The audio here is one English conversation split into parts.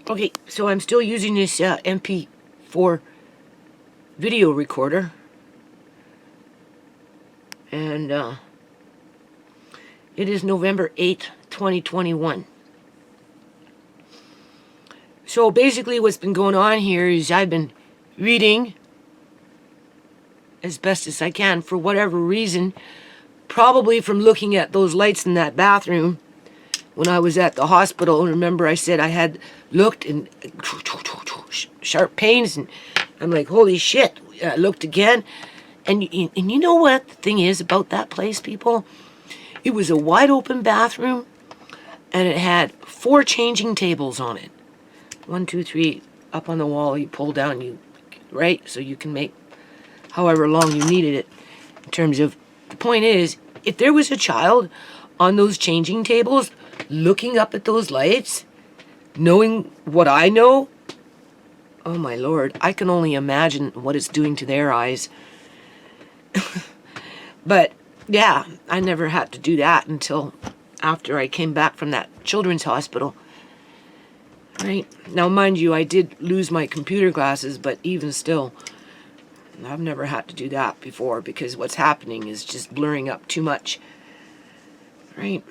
Okay, so I'm still using this MP4 video recorder. And it is November 8th, 2021. So basically what's been going on here is I've been reading as best as I can for whatever reason, probably from looking at those lights in that bathroom when I was at the hospital. Remember I said I had looked and sharp pains, and I'm like, holy shit. I looked again, and you know what the thing is about that place, people? It was a wide open bathroom, and it had 4 changing tables on it. 1, 2, 3 up on the wall. You pull down, right? So you can make however long you needed it. In terms of, the point is, if there was a child on those changing tables, looking up at those lights, knowing what I know, oh my Lord, I can only imagine what it's doing to their eyes. But yeah, I never had to do that until after I came back from that children's hospital. Right? Now, mind you, I did lose my computer glasses, but even still, I've never had to do that before, because what's happening is just blurring up too much. Right?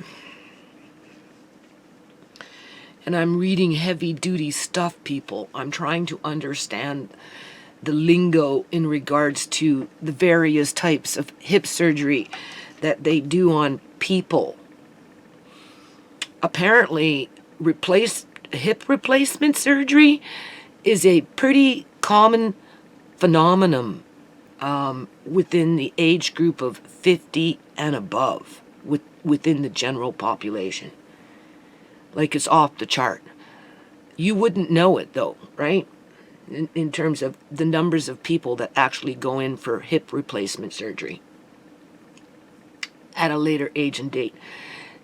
And I'm reading heavy-duty stuff, people. I'm trying to understand the lingo in regards to the various types of hip surgery that they do on people. Apparently, hip replacement surgery is a pretty common phenomenon within the age group of 50 and above, within the general population. Like, it's off the chart. You wouldn't know it though, right? In terms of the numbers of people that actually go in for hip replacement surgery at a later age and date.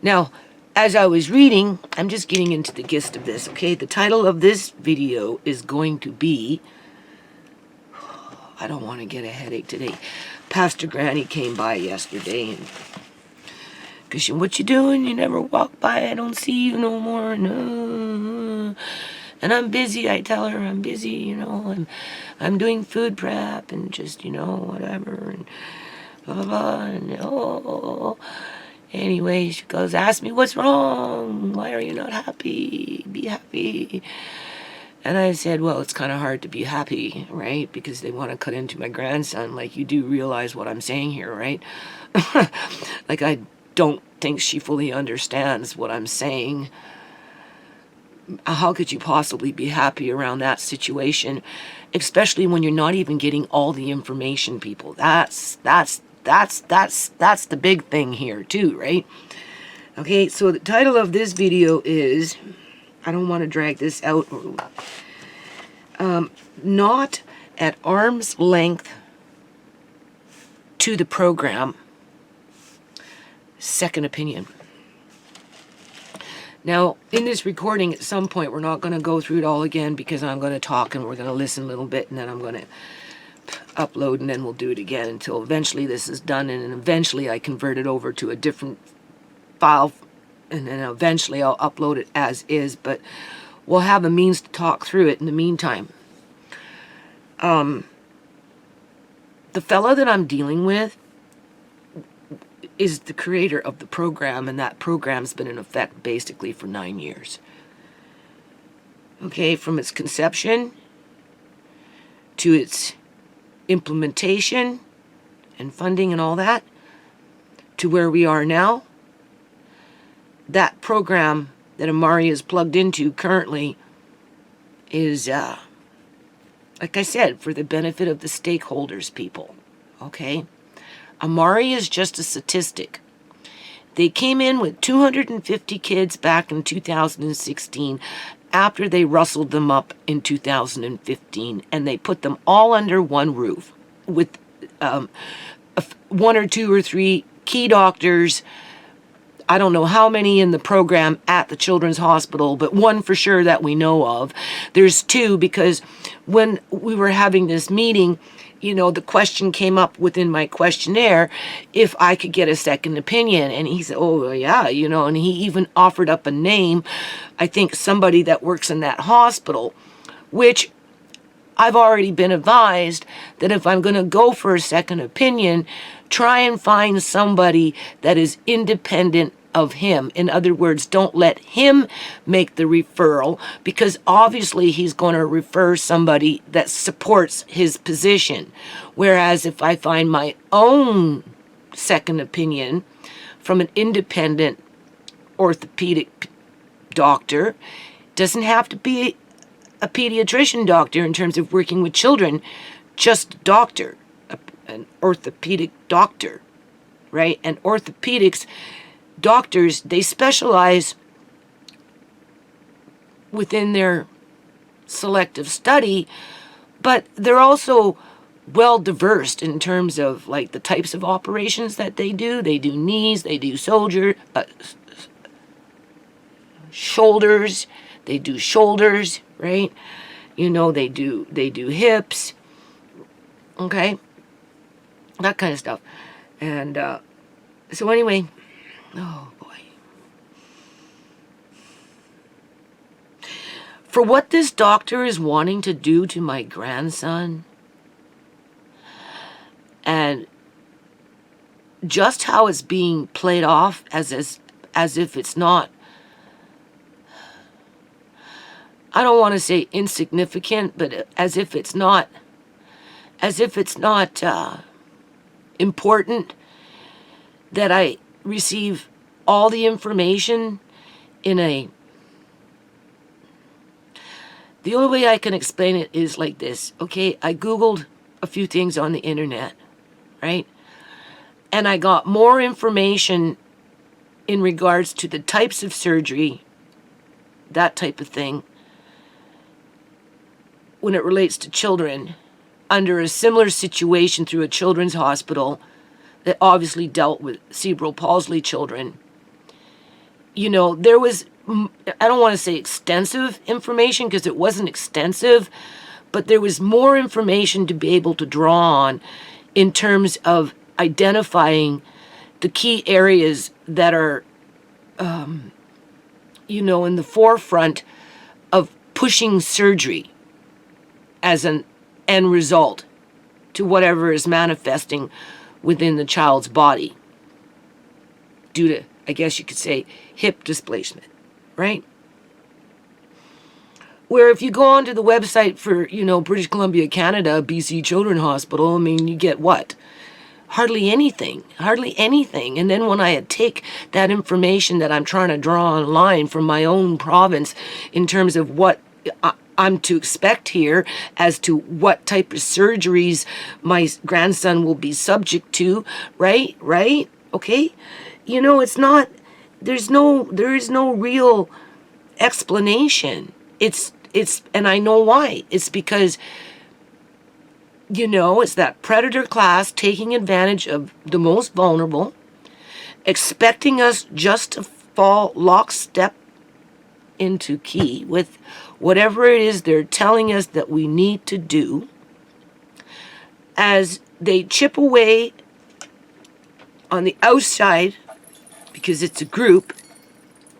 Now, as I was reading, I'm just getting into the gist of this, okay? The title of this video is going to be, I don't want to get a headache today. Pastor Granny came by yesterday, and because what you doing? You never walk by. I don't see you no more. No. And I'm busy. I tell her I'm busy. You know, I'm doing food prep and just, you know, whatever, and blah blah blah. And oh, anyway, she goes, ask me what's wrong. Why are you not happy? Be happy. And I said, well, it's kind of hard to be happy, right? Because they want to cut into my grandson. Like, you do realize what I'm saying here, right? Like, I don't think she fully understands what I'm saying. How could you possibly be happy around that situation, especially when you're not even getting all the information, people? That's the big thing here too, right? Okay, so the title of this video is, I don't want to drag this out, not at arm's length to the program, second opinion. Now, in this recording, at some point, we're not going to go through it all again, because I'm going to talk and we're going to listen a little bit, and then I'm going to upload, and then we'll do it again until eventually this is done, and then eventually I convert it over to a different file, and then eventually I'll upload it as is, but we'll have a means to talk through it in the meantime. The fella that I'm dealing with is the creator of the program, and that program's been in effect basically for 9 years. Okay, from its conception to its implementation and funding and all that, to where we are now, that program that Amari is plugged into currently is, like I said, for the benefit of the stakeholders, people. Okay? Amari is just a statistic. They came in with 250 kids back in 2016 after they rustled them up in 2015, and they put them all under one roof with 1 or 2 or 3 key doctors. I don't know how many in the program at the children's hospital, but 1 for sure that we know of. There's 2, because when we were having this meeting, the question came up within my questionnaire if I could get a second opinion. And he said, oh, yeah, and he even offered up a name, I think somebody that works in that hospital, which I've already been advised that if I'm going to go for a second opinion, try and find somebody that is independent of him. In other words, don't let him make the referral, because obviously he's going to refer somebody that supports his position. Whereas if I find my own second opinion from an independent orthopedic doctor, doesn't have to be a pediatrician doctor in terms of working with children, just a doctor, an orthopedic doctor, right? And orthopedics doctors, they specialize within their selective study, but they're also well diverse in terms of like the types of operations that they do. They do knees, they do shoulders, they do shoulders, right? They do hips, okay? That kind of stuff. And so anyway, oh boy. For what this doctor is wanting to do to my grandson, and just how it's being played off as if it's not, I don't want to say insignificant, but as if it's not important that I receive all the information the only way I can explain it is like this, okay? I Googled a few things on the internet, right? And I got more information in regards to the types of surgery, that type of thing, when it relates to children under a similar situation through a children's hospital that obviously dealt with cerebral palsy children. There was, I don't want to say extensive information because it wasn't extensive, but there was more information to be able to draw on in terms of identifying the key areas that are, in the forefront of pushing surgery as an end result to whatever is manifesting within the child's body due to, I guess you could say, hip displacement, right? Where if you go onto the website for, British Columbia, Canada, BC Children's Hospital, you get what? Hardly anything. And then when I take that information that I'm trying to draw online from my own province in terms of what I'm to expect here as to what type of surgeries my grandson will be subject to, right? Okay? It's not, there is no real explanation. It's, and I know why. It's because, it's that predator class taking advantage of the most vulnerable, expecting us just to fall lockstep into key with whatever it is they're telling us that we need to do, as they chip away on the outside, because it's a group,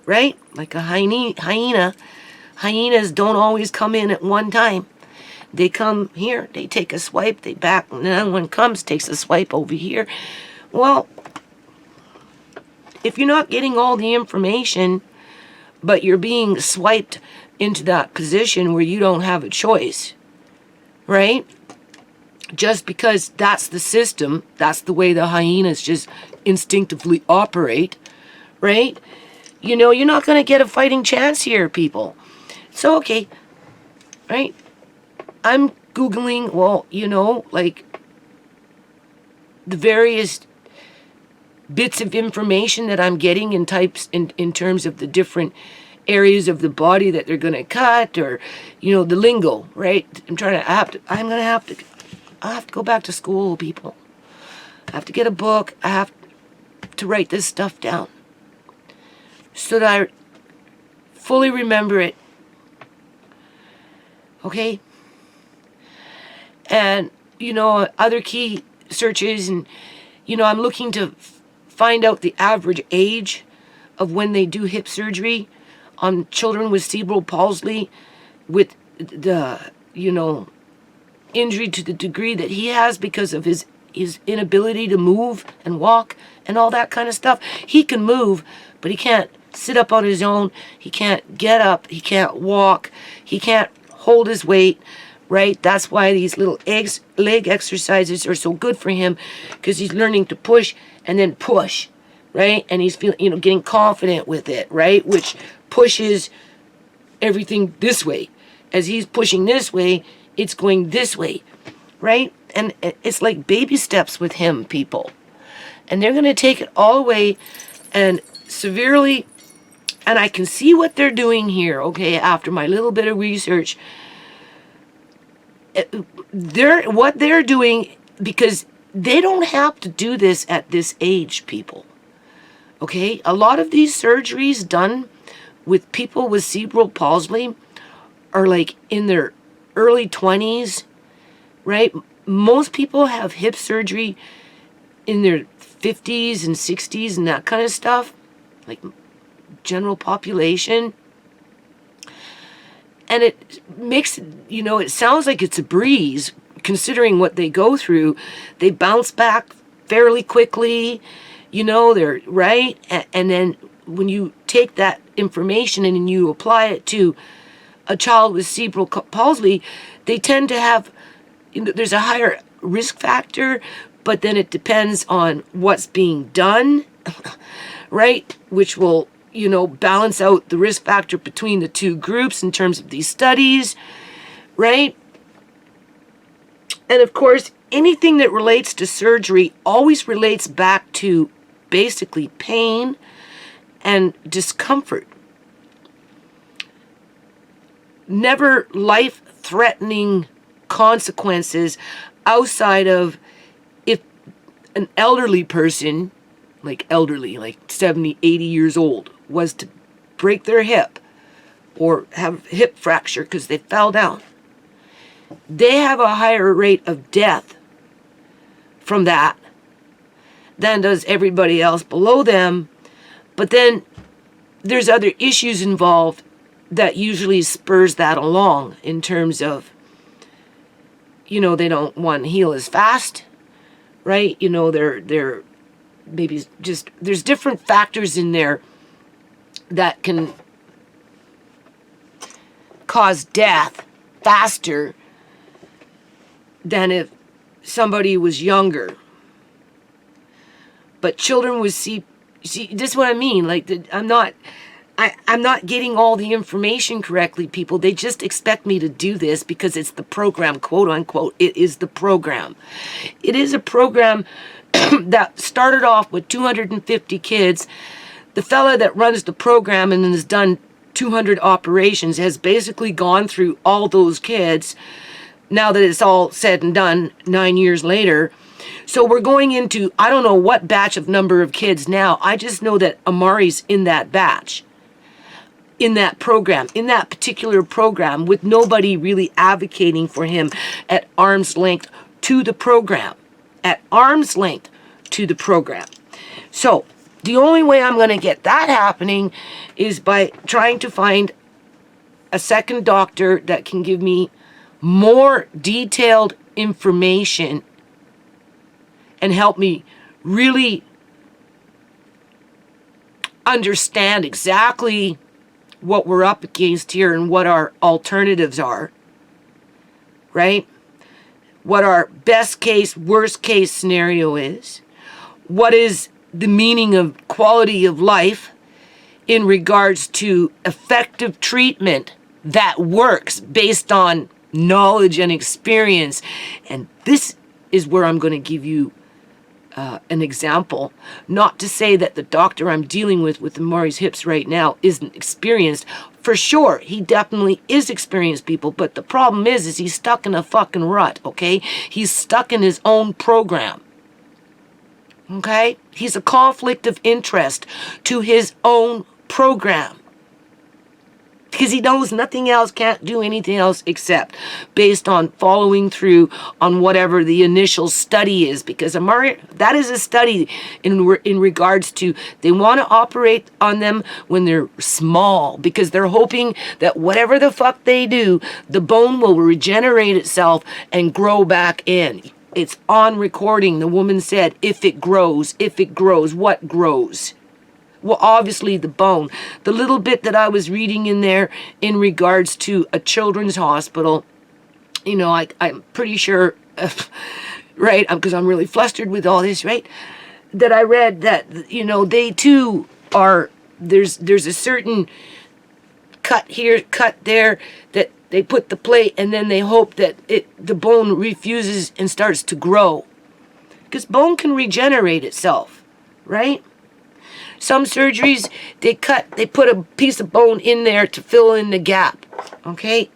right? Like a hyena. Hyenas don't always come in at one time. They come here, they take a swipe, they back, and then one comes, takes a swipe over here. Well, if you're not getting all the information, but you're being swiped into that position where you don't have a choice, right? Just because that's the system, that's the way the hyenas just instinctively operate, right? You're not going to get a fighting chance here, people. So, okay, right? I'm Googling, like the various bits of information that I'm getting in terms of the different areas of the body that they're going to cut, or, the lingo, right? I have to go back to school, people. I have to get a book. I have to write this stuff down so that I fully remember it. Okay? And, other key searches, and, I'm looking to find out the average age of when they do hip surgery on children with cerebral palsy, with the, injury to the degree that he has because of his inability to move and walk and all that kind of stuff. He can move, but he can't sit up on his own. He can't get up. He can't walk. He can't hold his weight, right? That's why these little leg exercises are so good for him, because he's learning to push and then push, right? And he's feeling, getting confident with it, right? Which pushes everything this way. As he's pushing this way, it's going this way, right? And it's like baby steps with him, people. And they're going to take it all away and severely, and I can see what they're doing here, okay, after my little bit of research. What they're doing, because they don't have to do this at this age, people. Okay? A lot of these surgeries done with people with cerebral palsy are like in their early 20s, right? Most people have hip surgery in their 50s and 60s and that kind of stuff, like general population. And it makes, it sounds like it's a breeze, considering what they go through. They bounce back fairly quickly, they're right. And then when you take that information and you apply it to a child with cerebral palsy, they tend to have, there's a higher risk factor, but then it depends on what's being done, right? Which will, balance out the risk factor between the two groups in terms of these studies, right? And of course, anything that relates to surgery always relates back to basically pain and discomfort. Never life-threatening consequences outside of if an elderly person, like 70, 80 years old, was to break their hip or have a hip fracture because they fell down. They have a higher rate of death from that than does everybody else below them. But then there's other issues involved that usually spurs that along, in terms of, they don't want to heal as fast, right? They're maybe just, there's different factors in there that can cause death faster than if somebody was younger. But children with see, this is what I mean. Like, I'm not getting all the information correctly, people. They just expect me to do this because it's the program, quote unquote. It is the program. It is a program that started off with 250 kids. The fella that runs the program and has done 200 operations has basically gone through all those kids, now that it's all said and done 9 years later. So we're going into, I don't know what batch of number of kids now. I just know that Amari's in that batch, in that program, in that particular program, with nobody really advocating for him at arm's length to the program. At arm's length to the program. So the only way I'm going to get that happening is by trying to find a second doctor that can give me more detailed information and help me really understand exactly what we're up against here and what our alternatives are, right? What our best case, worst case scenario is. What is the meaning of quality of life in regards to effective treatment that works based on knowledge and experience. And this is where I'm going to give you an example. Not to say that the doctor I'm dealing with Amari's hips right now isn't experienced. For sure, he definitely is experienced, people. But the problem is he's stuck in a fucking rut, okay? He's stuck in his own program. Okay? He's a conflict of interest to his own program. because he knows nothing else, can't do anything else except based on following through on whatever the initial study is. Because Amari, that is a study in regards to, they want to operate on them when they're small, because they're hoping that whatever the fuck they do, the bone will regenerate itself and grow back in. It's on recording. The woman said, if it grows, what grows? Well, obviously the bone. The little bit that I was reading in there in regards to a children's hospital, you know, I'm pretty sure, right, because I'm really flustered with all this, right, that I read that, you know, they too are, there's a certain cut here, cut there, that they put the plate and then they hope that the bone refuses and starts to grow. Because bone can regenerate itself, right? Some surgeries, they put a piece of bone in there to fill in the gap, okay?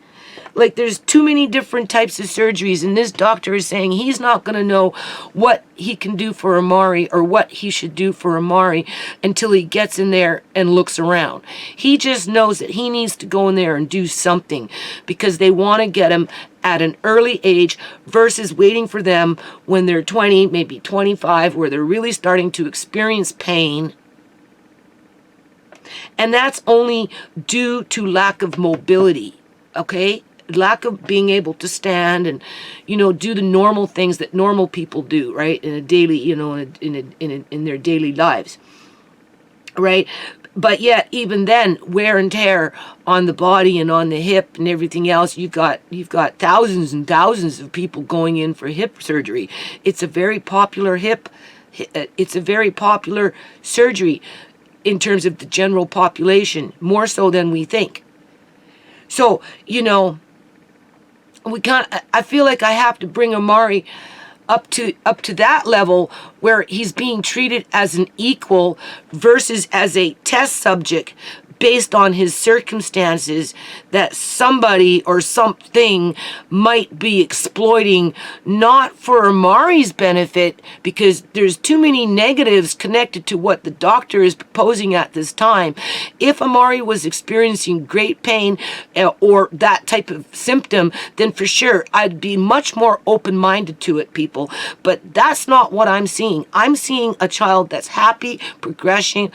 Like, there's too many different types of surgeries, and this doctor is saying he's not going to know what he can do for Amari or what he should do for Amari until he gets in there and looks around. He just knows that he needs to go in there and do something because they want to get him at an early age versus waiting for them when they're 20, maybe 25, where they're really starting to experience pain. And that's only due to lack of mobility, okay? Lack of being able to stand and, you know, do the normal things that normal people do, right? In a daily, you know, in their daily lives, right? But yet, even then, wear and tear on the body and on the hip and everything else. You've got thousands and thousands of people going in for hip surgery. It's a very popular it's a very popular surgery in terms of the general population, more so than we think. So, you know, I feel like I have to bring Amari up to that level where he's being treated as an equal versus as a test subject based on his circumstances that somebody or something might be exploiting, not for Amari's benefit, because there's too many negatives connected to what the doctor is proposing at this time. If Amari was experiencing great pain or that type of symptom, then for sure I'd be much more open-minded to it, people. But that's not what I'm seeing. I'm seeing a child that's happy, progressing,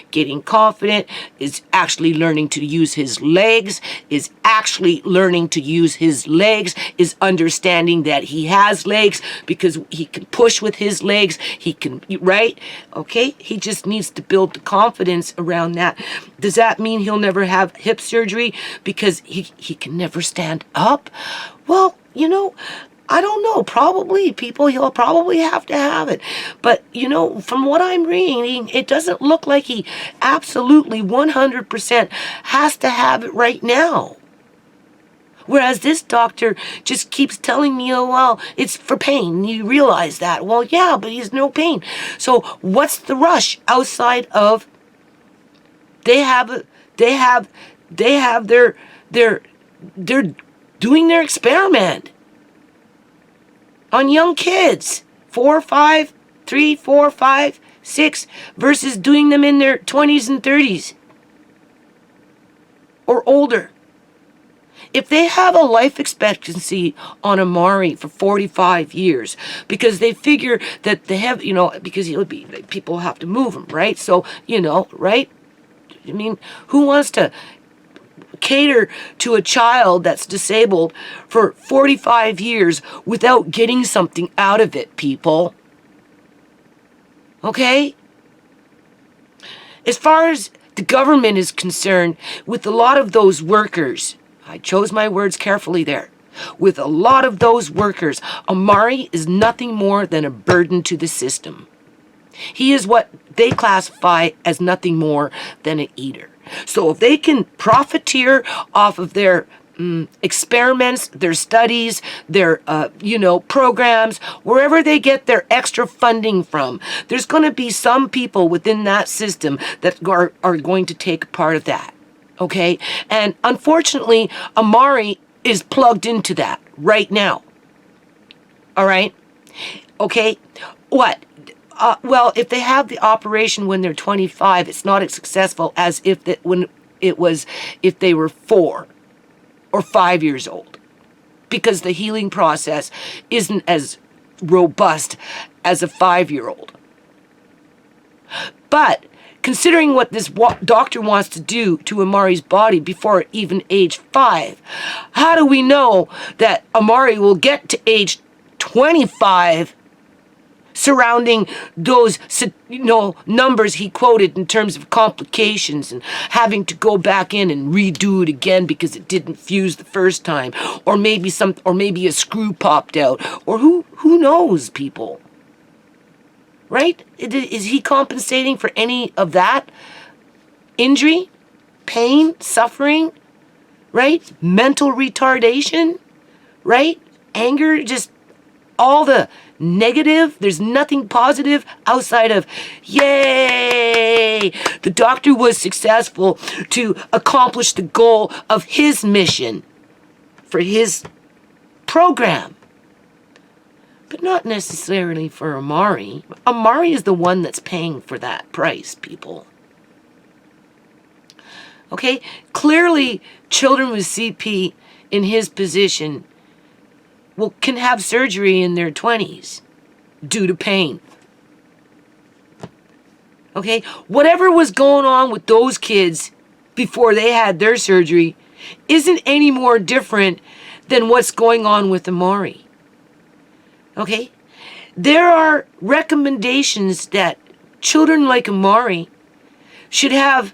getting confident, is actually learning to use his legs, is understanding that he has legs because he can push with his legs, he can, right? Okay? He just needs to build the confidence around that. Does that mean he'll never have hip surgery because he can never stand up? Well, you know, I don't know. Probably, people, he'll probably have to have it. But, you know, from what I'm reading, it doesn't look like he absolutely 100% has to have it right now. Whereas this doctor just keeps telling me, oh, well, it's for pain. You realize that. Well, yeah, but he's no pain. So what's the rush outside of they're doing their experiment on young kids, 4, 5, 3, 4, 5, 6, versus doing them in their 20s and 30s or older. If they have a life expectancy on Amari for 45 years, because they figure that they have, you know, because he'll be, people have to move him, right? So, you know, right? I mean, who wants to cater to a child that's disabled for 45 years without getting something out of it, people? Okay? As far as the government is concerned, with a lot of those workers, I chose my words carefully there, with a lot of those workers, Amari is nothing more than a burden to the system. He is what they classify as nothing more than an eater. So if they can profiteer off of their experiments, their studies, their, programs, wherever they get their extra funding from, there's going to be some people within that system that are going to take part of that. Okay? And unfortunately, Amari is plugged into that right now. All right? Okay? What? Well, if they have the operation when they're 25, it's not as successful as if it was if they were 4 or 5 years old, because the healing process isn't as robust as a 5-year-old. But considering what this doctor wants to do to Amari's body before even age 5, how do we know that Amari will get to age 25 surrounding those, numbers he quoted in terms of complications and having to go back in and redo it again because it didn't fuse the first time, or maybe a screw popped out, or who knows, people? Right? Is he compensating for any of that? Injury, pain, suffering, right? Mental retardation, right? Anger, just all the negative. There's nothing positive outside of, yay! The doctor was successful to accomplish the goal of his mission for his program. But not necessarily for Amari. Amari is the one that's paying for that price, people. Okay? Clearly, children with CP in his position can have surgery in their 20s due to pain. Okay? Whatever was going on with those kids before they had their surgery isn't any more different than what's going on with Amari. Okay? There are recommendations that children like Amari should have,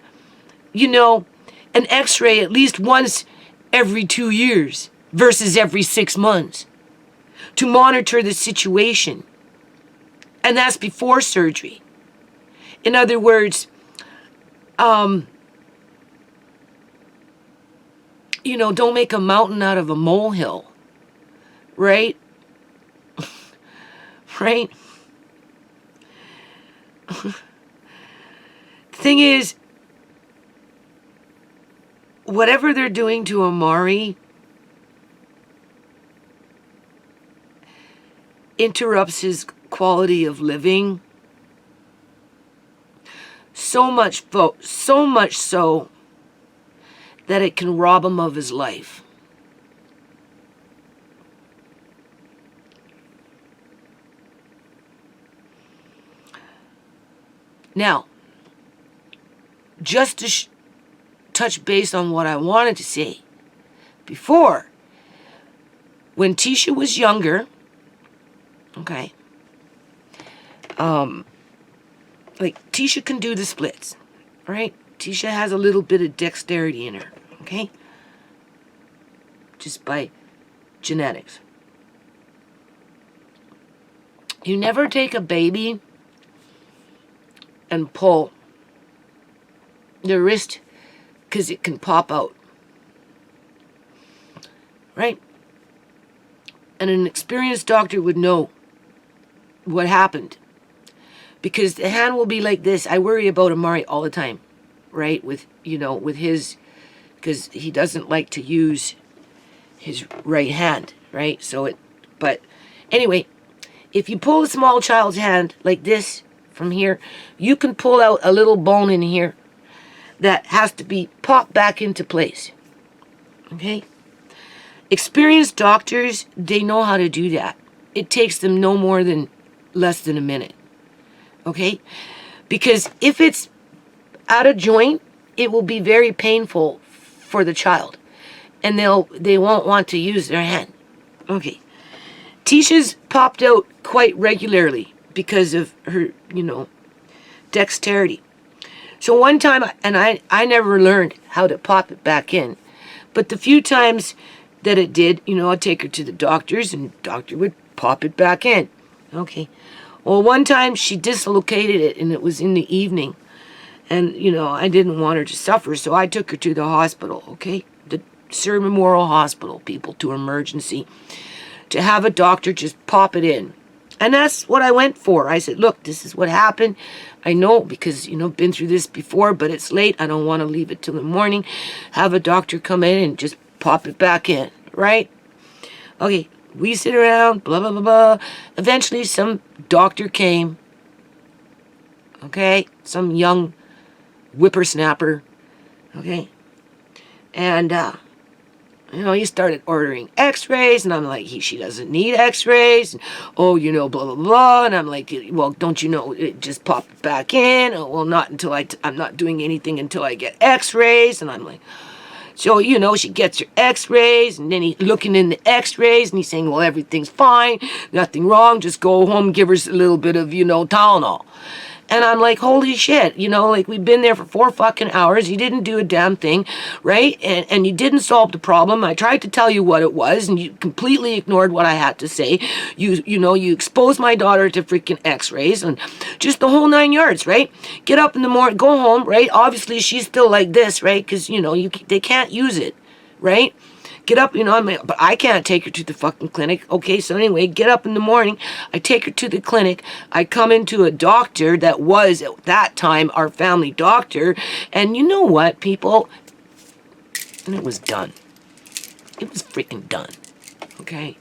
an x-ray at least once every 2 years versus every 6 months to monitor the situation. And that's before surgery. In other words, don't make a mountain out of a molehill, right? Right? The thing is, whatever they're doing to Amari interrupts his quality of living so much so that it can rob him of his life. Now, just to touch base on what I wanted to say before, when Tisha was younger, okay, Tisha can do the splits, right? Tisha has a little bit of dexterity in her, okay? Just by genetics. You never take a baby and pull the wrist because it can pop out, right? And an experienced doctor would know what happened, because the hand will be like this. I worry about Amari all the time, right? With his, because he doesn't like to use his right hand, right? But anyway, if you pull a small child's hand like this from here, you can pull out a little bone in here that has to be popped back into place. Okay? Experienced doctors, they know how to do that. It takes them no more than less than a minute. Okay? Because if it's out of joint, it will be very painful for the child. And they won't want to use their hand. Okay. Tisha's popped out quite regularly because of her, dexterity. So one time, and I never learned how to pop it back in, but the few times that it did, I'd take her to the doctors and the doctor would pop it back in. Okay. Well, one time she dislocated it and it was in the evening. And, I didn't want her to suffer, so I took her to the hospital, okay? The Sir Memorial Hospital, people, to emergency, to have a doctor just pop it in. And that's what I went for. I said, look, this is what happened. I know because, been through this before, but it's late. I don't want to leave it till the morning. Have a doctor come in and just pop it back in, right? Okay, we sit around, blah, blah, blah, blah. Eventually, some doctor came, okay? Some young whippersnapper, okay? And, he started ordering x-rays, and I'm like, she doesn't need x-rays. And, oh, blah, blah, blah. And I'm like, well, don't you know, it just popped back in. Oh, well, not until I'm not doing anything until I get x-rays. And I'm like, so, she gets her x-rays, and then he's looking in the x-rays, and he's saying, well, everything's fine, nothing wrong, just go home, give her a little bit of, Tylenol. And I'm like, holy shit, we've been there for 4 fucking hours. You didn't do a damn thing, right? And you didn't solve the problem. I tried to tell you what it was, and you completely ignored what I had to say. You exposed my daughter to freaking x-rays and just the whole 9 yards, right? Get up in the morning, go home, right? Obviously, she's still like this, right? Because, they can't use it, right? Get up, but I can't take her to the fucking clinic. Okay, so anyway, get up in the morning. I take her to the clinic. I come into a doctor that was, at that time, our family doctor. And you know what, people? And it was done. It was freaking done. Okay?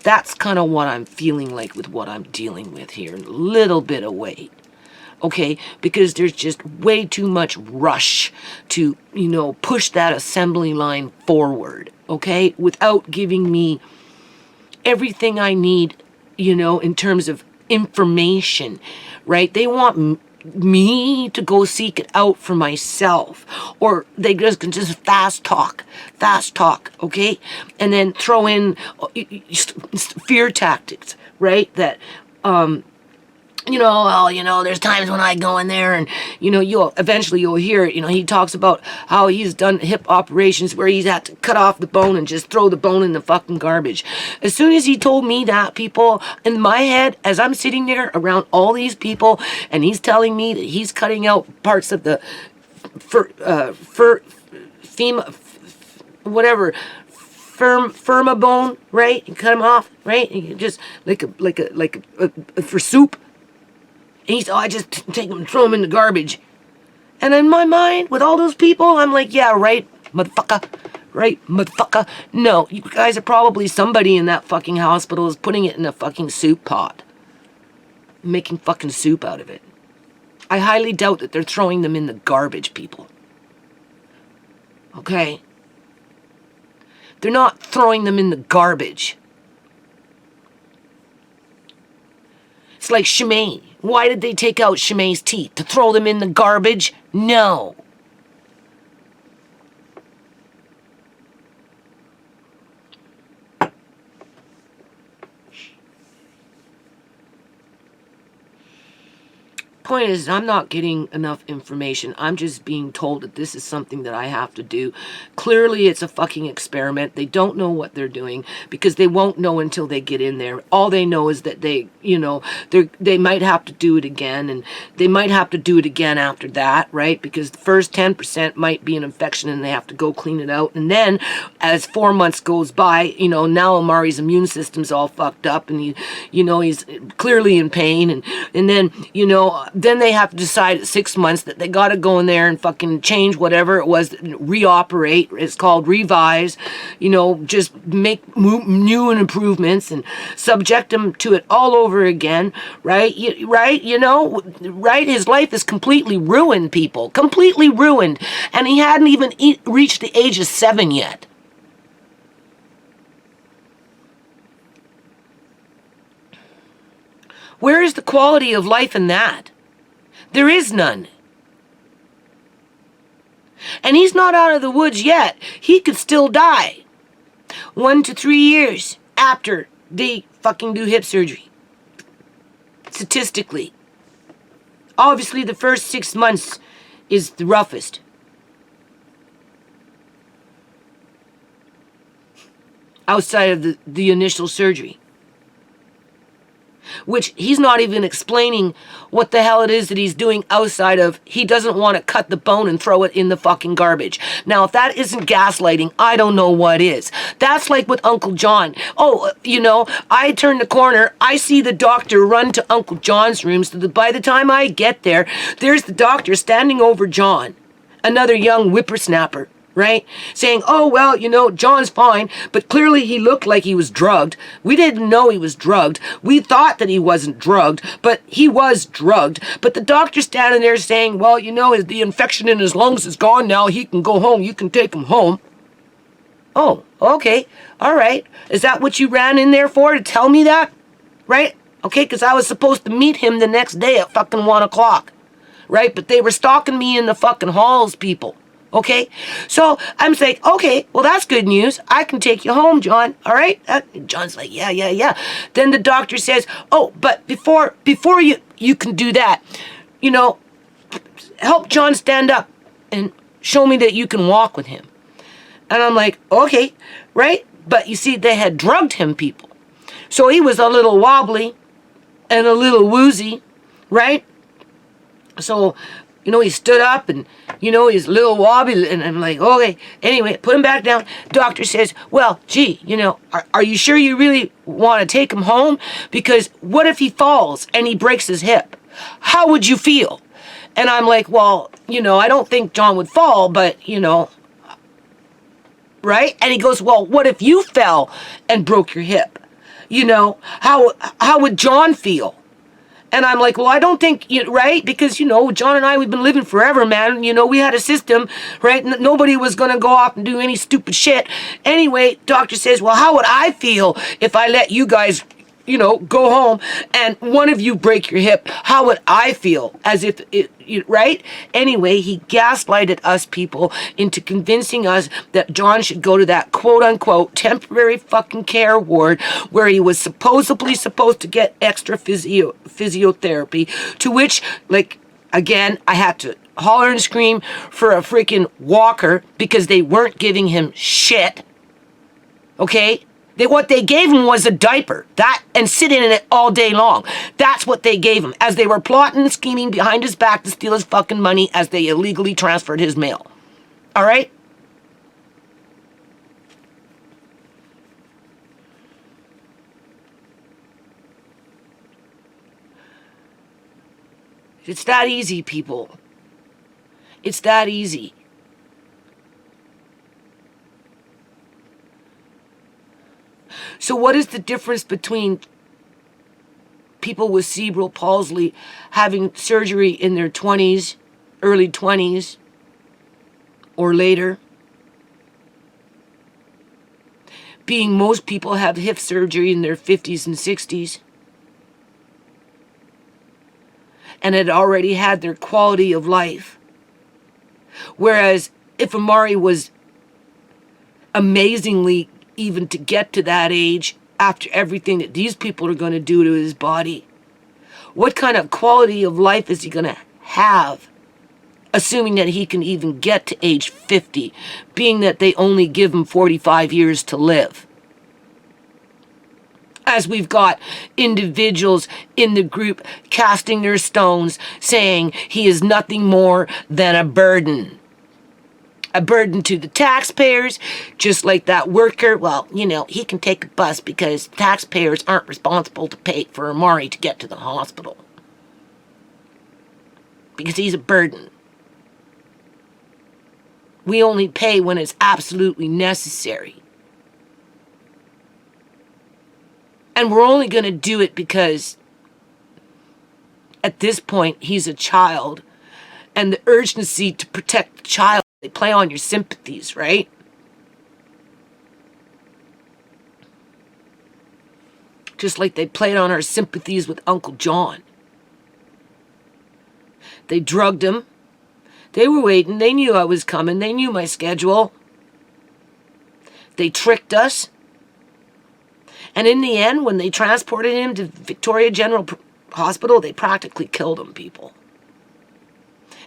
That's kind of what I'm feeling like with what I'm dealing with here. A little bit of weight. Okay, because there's just way too much rush to, push that assembly line forward, okay, without giving me everything I need, in terms of information, right? They want me to go seek it out for myself, or they can just fast talk, okay, and then throw in fear tactics, right? That, there's times when I go in there and, you'll hear it. He talks about how he's done hip operations where he's had to cut off the bone and just throw the bone in the fucking garbage. As soon as he told me that, people, in my head, as I'm sitting there around all these people and he's telling me that he's cutting out parts of the firma bone, right? You cut them off, right? And you just for soup. And he's, I just take them and throw them in the garbage. And in my mind, with all those people, I'm like, yeah, right, motherfucker. Right, motherfucker. No, you guys are probably somebody in that fucking hospital is putting it in a fucking soup pot. Making fucking soup out of it. I highly doubt that they're throwing them in the garbage, people. Okay? They're not throwing them in the garbage. It's like Shemaine. Why did they take out Shemaine's teeth? To throw them in the garbage? No. Point is, I'm not getting enough information. I'm just being told that this is something that I have to do. Clearly, it's a fucking experiment. They don't know what they're doing because they won't know until they get in there. All they know is that they might have to do it again, and they might have to do it again after that, right? Because the first 10% might be an infection and they have to go clean it out. And then as 4 months goes by, now Amari's immune system's all fucked up and he's clearly in pain. And then, then they have to decide at 6 months that they got to go in there and fucking change whatever it was, reoperate. It's called revise, just make new improvements and subject him to it all over again, right? Right? His life is completely ruined, people. Completely ruined. And he hadn't even reached the age of 7 yet. Where is the quality of life in that? There is none. And he's not out of the woods yet. He could still die 1 to 3 years after they fucking do hip surgery. Statistically. Obviously, the first 6 months is the roughest. Outside of the initial surgery. Which he's not even explaining what the hell it is that he's doing outside of he doesn't want to cut the bone and throw it in the fucking garbage. Now, if that isn't gaslighting, I don't know what is. That's like with Uncle John. Oh, I turn the corner, I see the doctor run to Uncle John's room, so that by the time I get there, there's the doctor standing over John, another young whippersnapper. right? Saying, oh, well, John's fine, but clearly he looked like he was drugged. We didn't know he was drugged. We thought that he wasn't drugged, but he was drugged. But the doctor's standing there saying, well, the infection in his lungs is gone now. He can go home. You can take him home. Oh, okay. All right. Is that what you ran in there for, to tell me that? Right? Okay, because I was supposed to meet him the next day at fucking 1 o'clock. Right? But they were stalking me in the fucking halls, people. Okay? So I'm saying, okay, well, that's good news. I can take you home, John. All right? John's like, yeah. Then the doctor says, oh, but before you can do that, help John stand up and show me that you can walk with him. And I'm like, okay, right? But you see, they had drugged him, people. So he was a little wobbly and a little woozy, right? So, he stood up and, he's a little wobbly, and I'm like, okay. Anyway, put him back down. Doctor says, well, gee, are you sure you really want to take him home? Because what if he falls and he breaks his hip? How would you feel? And I'm like, well, I don't think John would fall, but, right? And he goes, well, what if you fell and broke your hip? How would John feel? And I'm like, well, I don't think, right? Because, John and I, we've been living forever, man. We had a system, right? Nobody was going to go off and do any stupid shit. Anyway, doctor says, well, how would I feel if I let you guys, go home and one of you break your hip? How would I feel? As if right? Anyway, he gaslighted us people into convincing us that John should go to that quote-unquote temporary fucking care ward where he was supposedly supposed to get extra physiotherapy, to which, again, I had to holler and scream for a freaking walker because they weren't giving him shit. Okay? What they gave him was a diaper, and sitting in it all day long. That's what they gave him, as they were plotting and scheming behind his back to steal his fucking money as they illegally transferred his mail. All right? It's that easy, people. It's that easy. So what is the difference between people with cerebral palsy having surgery in their 20s, early 20s, or later? Being most people have hip surgery in their 50s and 60s. And had already had their quality of life. Whereas if Amari was amazingly even to get to that age after everything that these people are going to do to his body, what kind of quality of life is he going to have, assuming that he can even get to age 50, being that they only give him 45 years to live? As we've got individuals in the group casting their stones, saying he is nothing more than a burden. A burden to the taxpayers, just like that worker. Well, he can take a bus because taxpayers aren't responsible to pay for Amari to get to the hospital. Because he's a burden. We only pay when it's absolutely necessary. And we're only going to do it because at this point he's a child, and the urgency to protect the child, they play on your sympathies, right? Just like they played on our sympathies with Uncle John. They drugged him. They were waiting. They knew I was coming. They knew my schedule. They tricked us. And in the end, when they transported him to Victoria General Hospital, they practically killed him, people.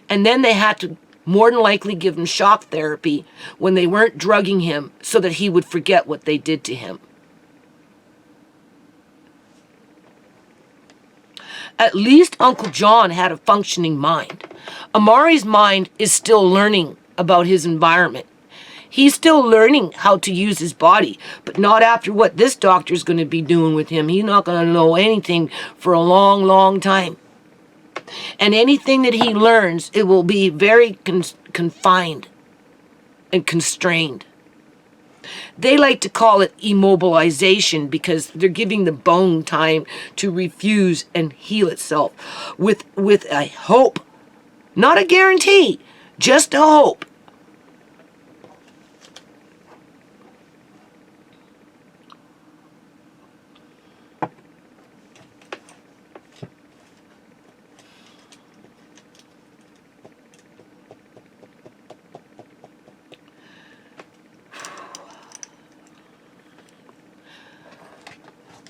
And then they had to more than likely give him shock therapy when they weren't drugging him so that he would forget what they did to him. At least Uncle John had a functioning mind. Amari's mind is still learning about his environment. He's still learning how to use his body, but not after what this doctor's going to be doing with him. He's not going to know anything for a long, long time. And anything that he learns, it will be very confined. and constrained. They like to call it immobilization because they're giving the bone time to refuse and heal itself with a hope, not a guarantee, just a hope.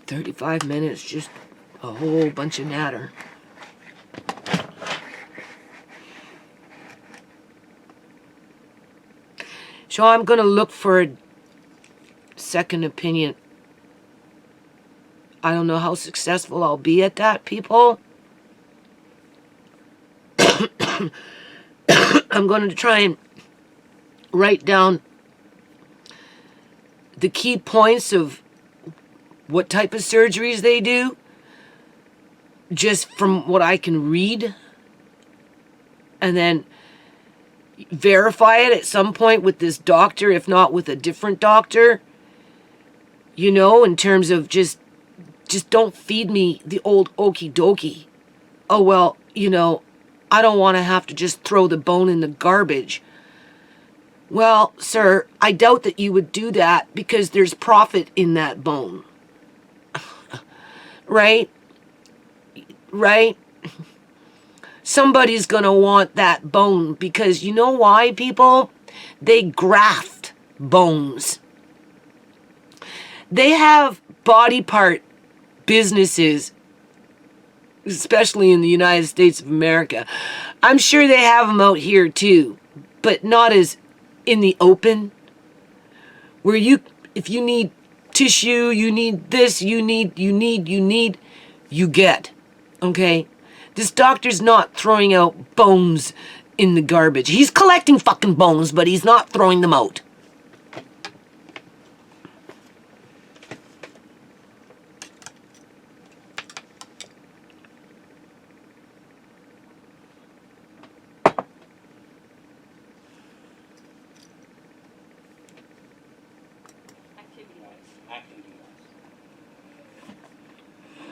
"35 minutes, just a whole bunch of natter." So I'm going to look for a second opinion. I don't know how successful I'll be at that, people. I'm going to try and write down the key points of what type of surgeries they do, just from what I can read, and then verify it at some point with this doctor, if not with a different doctor, you know, in terms of just don't feed me the old okie dokie. Oh, well, you know, I don't want to have to just throw the bone in the garbage. Well, sir, I doubt that you would do that because there's profit in that bone. Right? Right? Somebody's going to want that bone because you know why, people? They graft bones. They have body part businesses, especially in the United States of America. I'm sure they have them out here too, but not as in the open, where if you need tissue, you need this, you get, okay? This doctor's not throwing out bones in the garbage. He's collecting fucking bones, but he's not throwing them out.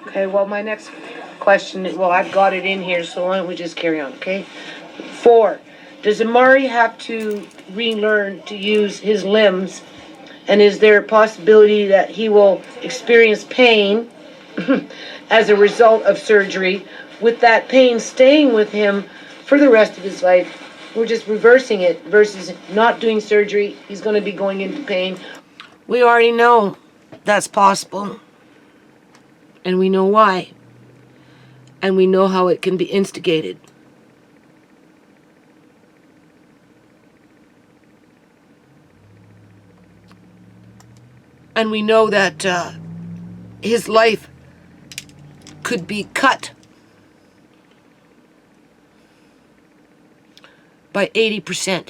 Okay, well, my next question, well, I've got it in here, so why don't we just carry on, okay? 4, does Amari have to relearn to use his limbs, and is there a possibility that he will experience pain as a result of surgery, with that pain staying with him for the rest of his life? We're just reversing it versus not doing surgery. He's going to be going into pain. We already know that's possible. And we know why. And we know how it can be instigated. And we know that his life could be cut by 80%,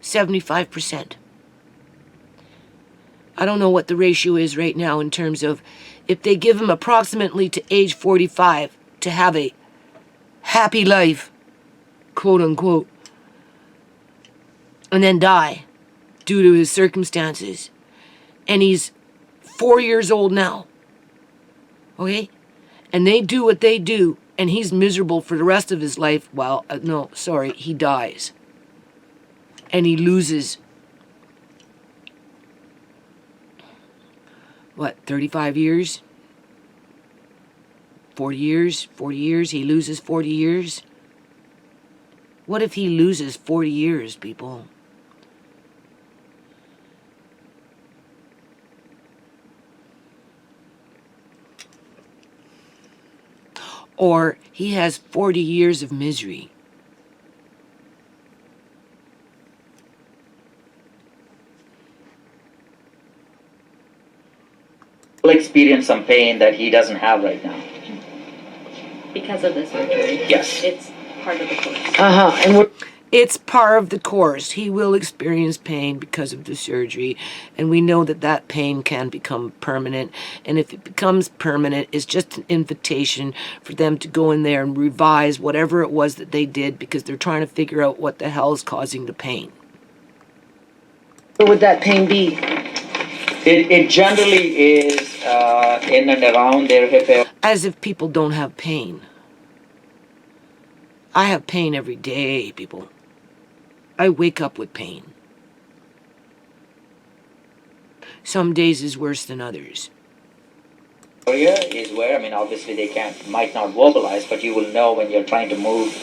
75%. I don't know what the ratio is right now in terms of if they give him approximately to age 45 to have a happy life, quote unquote, and then die due to his circumstances. And he's 4 years old now, okay? And they do what they do, and he's miserable for the rest of his life. Well, he dies. And he loses, 35 years? 40 years? 40 years? He loses 40 years? What if he loses 40 years, people? Or he has 40 years of misery. Will experience some pain that he doesn't have right now. Because of the surgery. Yes. It's part of the course. And it's part of the course. He will experience pain because of the surgery. And we know that that pain can become permanent. And if it becomes permanent, it's just an invitation for them to go in there and revise whatever it was that they did, because they're trying to figure out what the hell is causing the pain. What would that pain be? It generally is in and around their hip area. As if people don't have pain. I have pain every day, people. I wake up with pain. Some days is worse than others. Is where, I mean, obviously they might not verbalize, but you will know when you're trying to move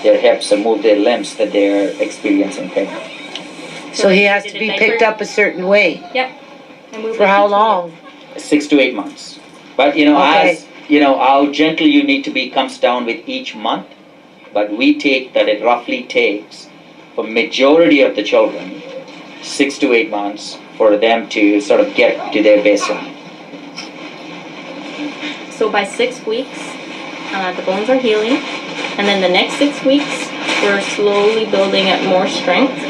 their hips or move their limbs that they're experiencing pain. So he has to be picked up a certain way. Yep. And move For how long? 6 to 8 months. But Okay. as how gentle you need to be comes down with each month. But we take that it roughly takes for majority of the children 6 to 8 months for them to sort of get to their baseline. So by 6 weeks, the bones are healing, and then the next 6 weeks, we're slowly building up more strength.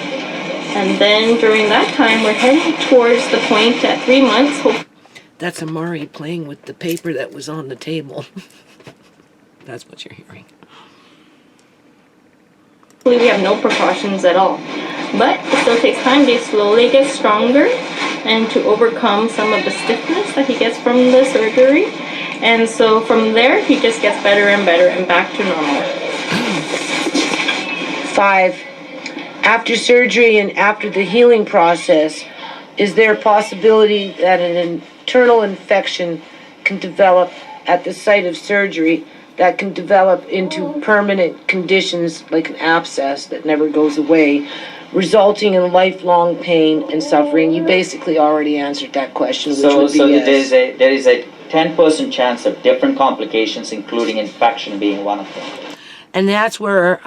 And then during that time, we're heading towards the point at 3 months. That's Amari playing with the paper that was on the table. That's what you're hearing. Hopefully we have no precautions at all. But it still takes time. They slowly get stronger and to overcome some of the stiffness that he gets from the surgery. And so from there, he just gets better and better and back to normal. 5. After surgery and after the healing process, is there a possibility that an internal infection can develop at the site of surgery that can develop into permanent conditions like an abscess that never goes away, resulting in lifelong pain and suffering? You basically already answered that question, which would be yes. There is a 10% chance of different complications, including infection being one of them. And that's where,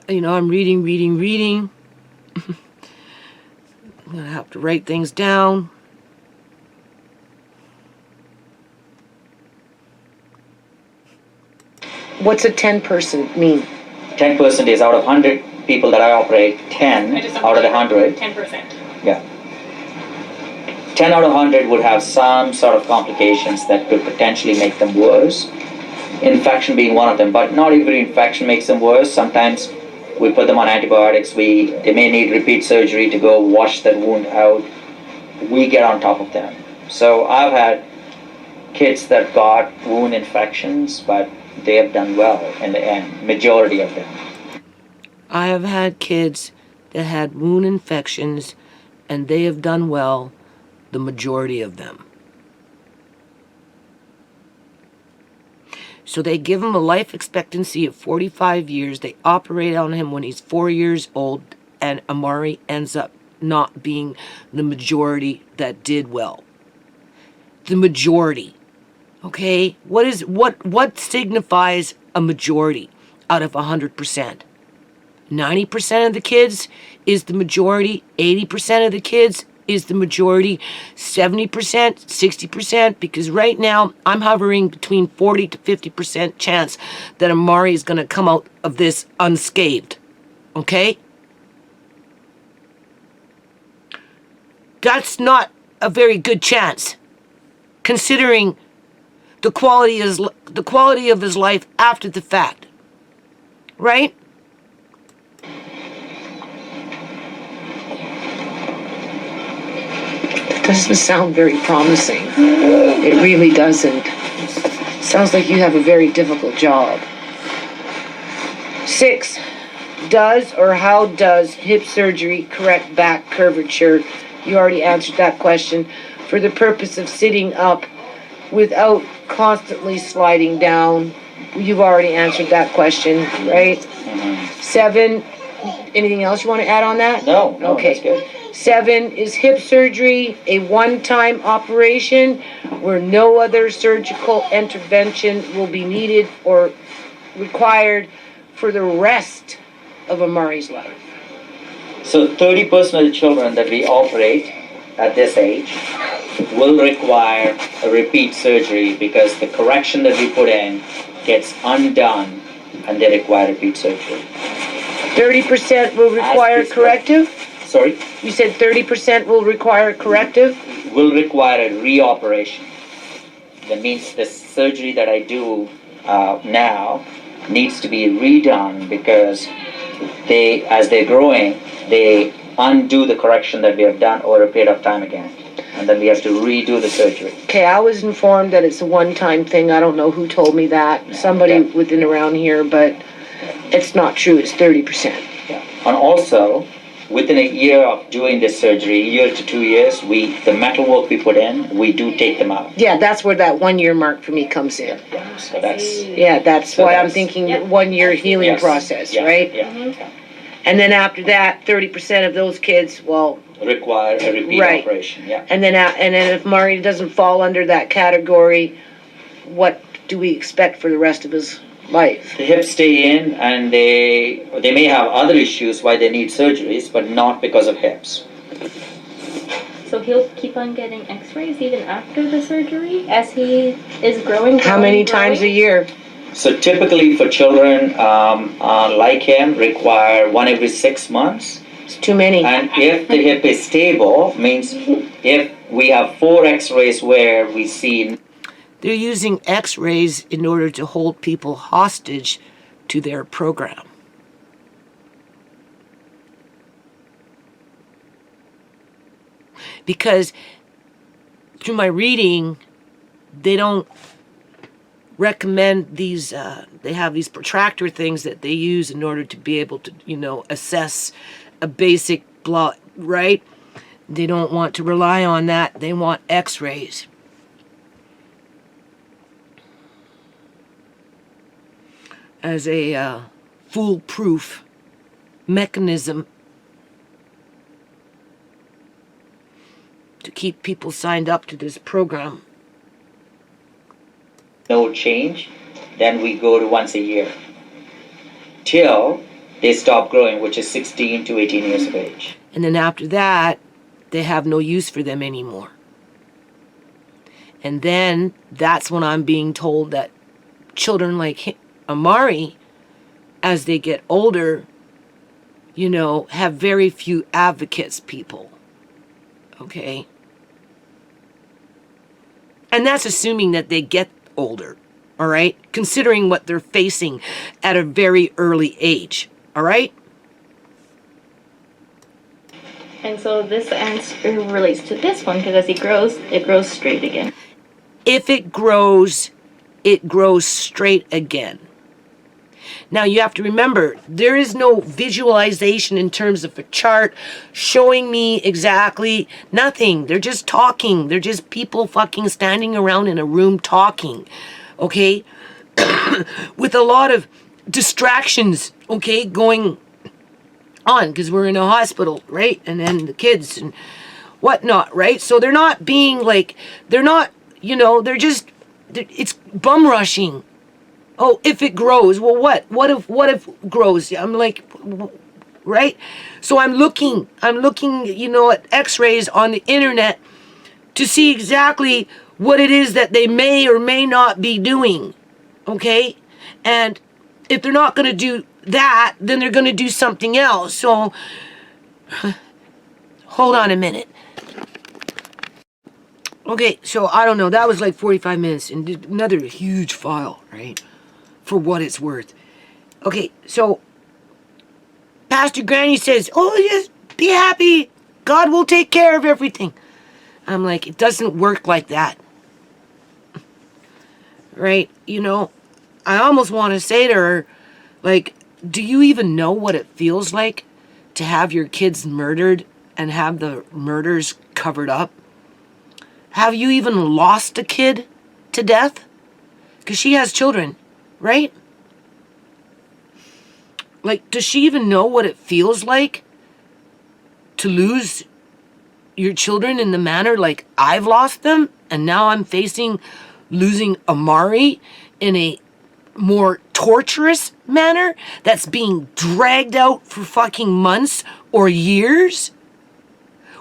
I'm reading. I'm going to have to write things down. What's a 10% mean? 10% is out of 100 people that I operate, 10 out of the 100. 10%. Yeah. 10 out of 100 would have some sort of complications that could potentially make them worse. Infection being one of them, but not every infection makes them worse. Sometimes we put them on antibiotics. They may need repeat surgery to go wash that wound out. We get on top of them. So I've had kids that got wound infections, but they have done well in the end, majority of them. I have had kids that had wound infections, and they have done well, the majority of them. So they give him a life expectancy of 45 years. They operate on him when he's 4 years old, and Amari ends up not being the majority that did well. The majority. Okay? What signifies a majority out of 100%? 90% of the kids is the majority. 80% of the kids is the majority. 70%, 60%, because right now I'm hovering between 40 to 50% chance that Amari is going to come out of this unscathed. Okay? That's not a very good chance, considering the quality of his life after the fact. Right? Doesn't sound very promising. It really doesn't. Sounds like you have a very difficult job. 6. Does or how does hip surgery correct back curvature? You already answered that question. For the purpose of sitting up without constantly sliding down. You've already answered that question, right? Mm-hmm. 7. Anything else you want to add on that? No, Okay. That's good. 7, is hip surgery a one-time operation where no other surgical intervention will be needed or required for the rest of Amari's life? So 30% of the children that we operate at this age will require a repeat surgery because the correction that we put in gets undone and they require repeat surgery. 30% will require corrective? Sorry? You said 30% will require corrective? Will require a reoperation. That means the surgery that I do now needs to be redone because as they're growing, they undo the correction that we have done over a period of time again. And then we have to redo the surgery. Okay, I was informed that it's a one-time thing. I don't know who told me that. Somebody Yeah. within around here, but it's not true. It's 30%. Yeah. And also, within a year of doing this surgery, a year to 2 years, the metalwork we put in, we do take them out. Yeah, that's where that 1 year mark for me comes in. Yeah. So that's Yeah, that's So why I'm that's- thinking Yeah. 1 year healing yes. process, Yeah, right? Yeah. And then after that, 30% of those kids, well, Require a repeat Right. operation. Yeah. and then if Mari doesn't fall under that category, what do we expect for the rest of his life? The hips stay in, and they may have other issues why they need surgeries, but not because of hips. So he'll keep on getting x-rays even after the surgery as he is growing. How many times a year? So typically for children like him, require one every 6 months. It's too many. And if the hip is stable, means if we have 4 X-rays where we see. They're using x-rays in order to hold people hostage to their program. Because through my reading, they don't recommend these, they have these protractor things that they use in order to be able to, assess a basic blood, right? They don't want to rely on that. They want x-rays. As a foolproof mechanism to keep people signed up to this program. No change, then we go to once a year till they stop growing, which is 16 to 18 years of age. And then after that, they have no use for them anymore. And then that's when I'm being told that children like Amari, as they get older, have very few advocates, people. Okay? And that's assuming that they get older, all right? Considering what they're facing at a very early age, all right? And so this answer relates to this one, because as he grows, it grows straight again. If it grows straight again. Now you have to remember, there is no visualization in terms of a chart showing me exactly nothing. They're just talking. They're just people fucking standing around in a room talking, okay? With a lot of distractions, okay, going on, because we're in a hospital, right? And then the kids and whatnot, right? So they're not being like, they're not, it's bum rushing. Oh, if it grows, well, what if it grows? I'm like, right? So I'm looking, at x-rays on the internet to see exactly what it is that they may or may not be doing, okay? And if they're not going to do that, then they're going to do something else. So, hold on a minute. Okay, so I don't know, that was like 45 minutes and another huge file, right? For what it's worth. Okay, so Pastor Granny says, oh, just be happy. God will take care of everything. I'm like, it doesn't work like that. Right? I almost want to say to her, like, do you even know what it feels like to have your kids murdered and have the murders covered up? Have you even lost a kid to death? Because she has children. Right? Like, does she even know what it feels like to lose your children in the manner like I've lost them? And now I'm facing losing Amari in a more torturous manner that's being dragged out for fucking months or years?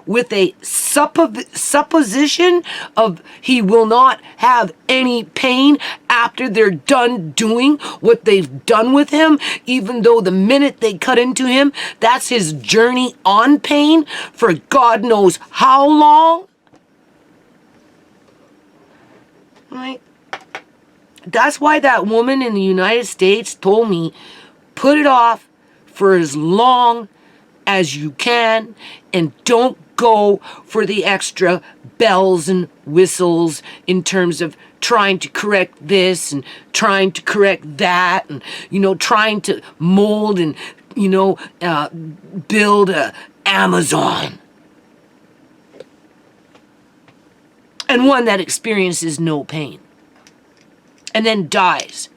With a supposition of he will not have any pain after they're done doing what they've done with him, even though the minute they cut into him, that's his journey on pain for God knows how long. Right? That's why that woman in the United States told me, put it off for as long as you can, and don't go for the extra bells and whistles in terms of trying to correct this and trying to correct that, and trying to mold and build a Amazon, and one that experiences no pain and then dies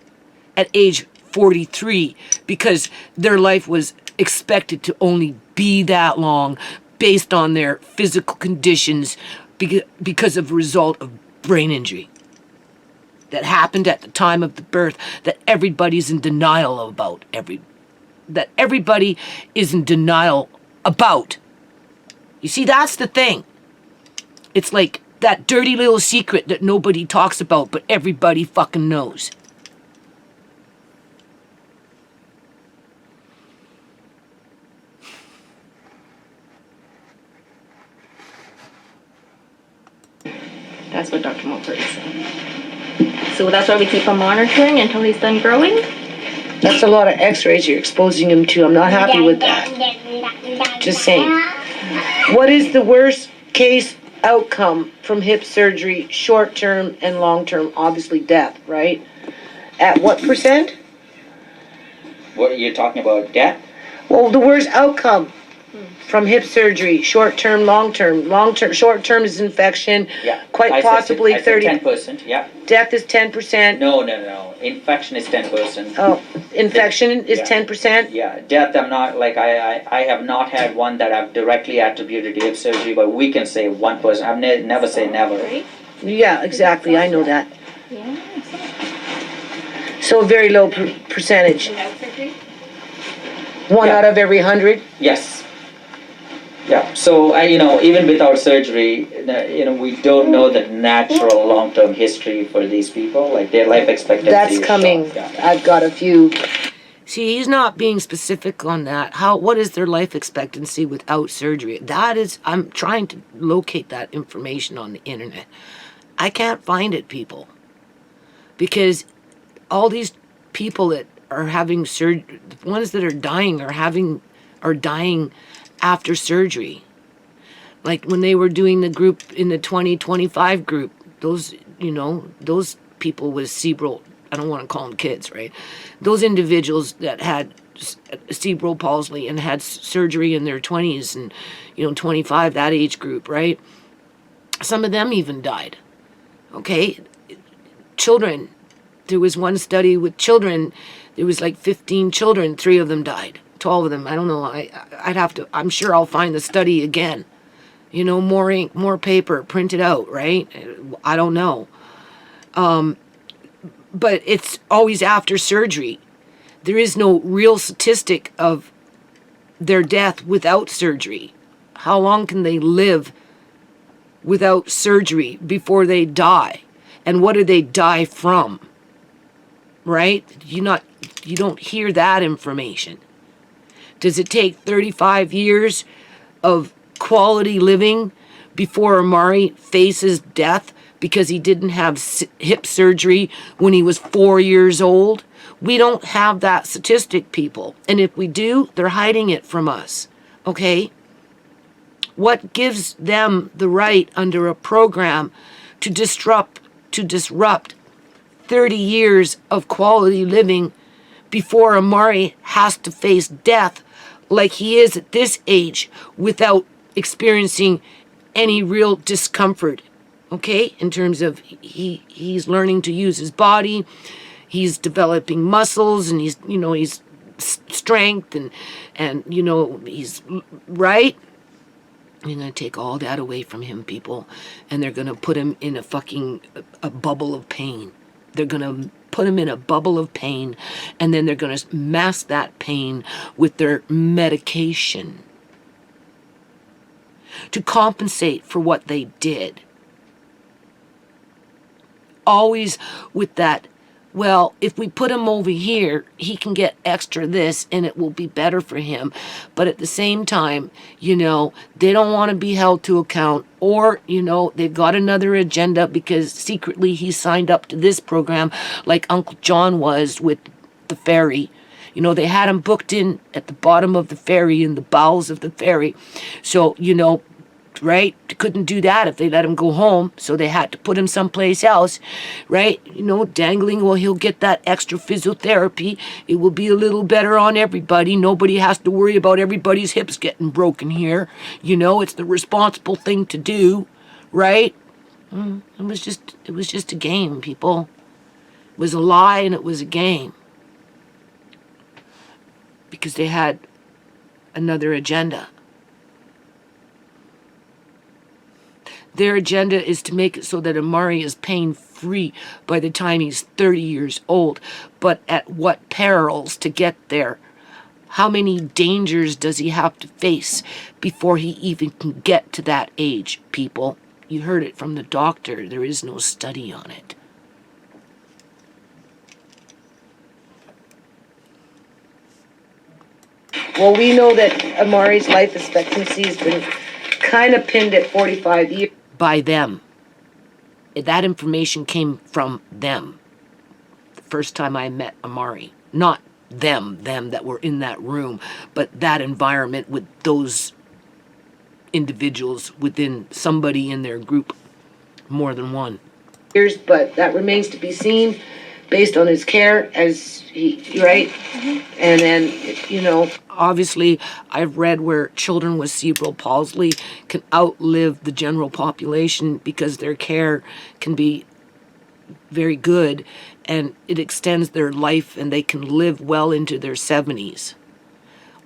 at age 43 because their life was expected to only be that long based on their physical conditions because of a result of brain injury that happened at the time of the birth that everybody's in denial about. That everybody is in denial about. You see, that's the thing. It's like that dirty little secret that nobody talks about, but everybody fucking knows. That's what Dr. Mulford is saying. So that's why we keep him monitoring until he's done growing. That's a lot of x-rays you're exposing him to. I'm not happy with that. Just saying. What is the worst case outcome from hip surgery, short-term and long-term? Obviously death, right? At what percent? What are you talking about? Death? Well, the worst outcome from hip surgery, short-term, long-term. Long-term, short-term is infection. Yeah. Quite possibly I said 30. 10%. Yeah. Death is 10%. No. Infection is 10%. Oh, infection is 10%. Yeah. Death, I'm not like I have not had one that I've directly attributed to hip surgery, but we can say 1%. I've never say never. Right? Yeah, exactly. I know that. Yeah. So a very low percentage. Without surgery? One Yeah. out of every 100. Yes. Yeah, so even without surgery, we don't know the natural long-term history for these people. Like their life expectancy. That's is coming. short. Yeah. I've got a few. See, he's not being specific on that. What is their life expectancy without surgery? I'm trying to locate that information on the internet. I can't find it, people. Because all these people that are having surgery, the ones that are dying are dying after surgery. Like when they were doing the group in the 2025 group, those people with cerebral, I don't want to call them kids, right? Those individuals that had cerebral palsy and had surgery in their 20s and 25, that age group, right? Some of them even died. Okay? Children, there was one study with children, there was like 15 children, 3 of them died. 12 of them, I don't know, I'm sure I'll find the study again. More ink, more paper, print it out, right? I don't know. But it's always after surgery. There is no real statistic of their death without surgery. How long can they live without surgery before they die? And what do they die from? Right? You don't hear that information. Does it take 35 years of quality living before Amari faces death because he didn't have hip surgery when he was 4 years old? We don't have that statistic, people. And if we do, they're hiding it from us. Okay? What gives them the right under a program to disrupt 30 years of quality living before Amari has to face death like he is at this age without experiencing any real discomfort, okay? In terms of he's learning to use his body, he's developing muscles, and he's strength, and he's right. You're going to take all that away from him, people, and they're going to put him in a bubble of pain. They're going to put him in a bubble of pain, and then they're going to mask that pain with their medication to compensate for what they did. Always with that, well, if we put him over here, he can get extra this and it will be better for him. But at the same time, they don't want to be held to account, or, they've got another agenda because secretly he signed up to this program like Uncle John was with the ferry. You know, they had him booked in at the bottom of the ferry, in the bowels of the ferry. So, you know, right? Couldn't do that if they let him go home, so they had to put him someplace else, right? You know, dangling, well, he'll get that extra physiotherapy. It will be a little better on everybody. Nobody has to worry about everybody's hips getting broken here. You know, it's the responsible thing to do, right? It was just a game, people. It was a lie and it was a game. Because they had another agenda. Their agenda is to make it so that Amari is pain-free by the time he's 30 years old. But at what perils to get there? How many dangers does he have to face before he even can get to that age, people? You heard it from the doctor. There is no study on it. Well, we know that Amari's life expectancy has been kind of pinned at 45 years. By them. That information came from them. The first time I met Amari. Not them that were in that room, but that environment with those individuals within somebody in their group. More than one. But that remains to be seen based on his care as he, right? And then, you know. Obviously, I've read where children with cerebral palsy can outlive the general population because their care can be very good and it extends their life and they can live well into their 70s.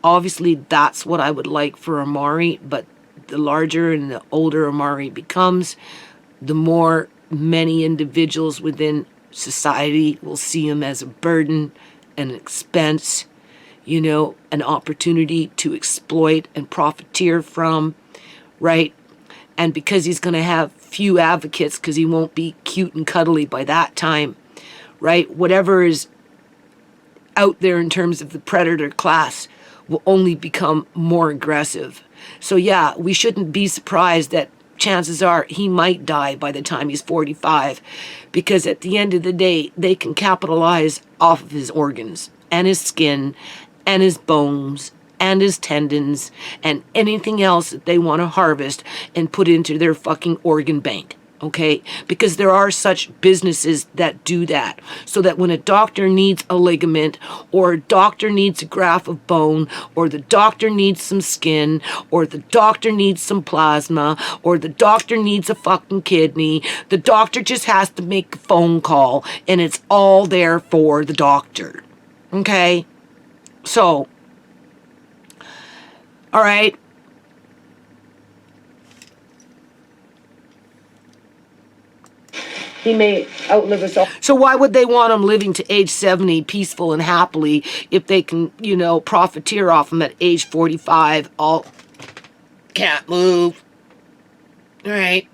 Obviously, that's what I would like for Amari, but the larger and the older Amari becomes, the more many individuals within society will see him as a burden, an expense, you know, an opportunity to exploit and profiteer from, right? And because he's going to have few advocates because he won't be cute and cuddly by that time, right? Whatever is out there in terms of the predator class will only become more aggressive. So yeah, we shouldn't be surprised that chances are he might die by the time he's 45, because at the end of the day, they can capitalize off of his organs and his skin and his bones and his tendons and anything else that they want to harvest and put into their fucking organ bank. Okay? Because there are such businesses that do that. So that when a doctor needs a ligament, or a doctor needs a graft of bone, or the doctor needs some skin, or the doctor needs some plasma, or the doctor needs a fucking kidney, the doctor just has to make a phone call and it's all there for the doctor. Okay? So, all right. He may outlive us all. So why would they want him living to age 70 peaceful and happily if they can, you know, profiteer off him at age 45, all can't move. All right.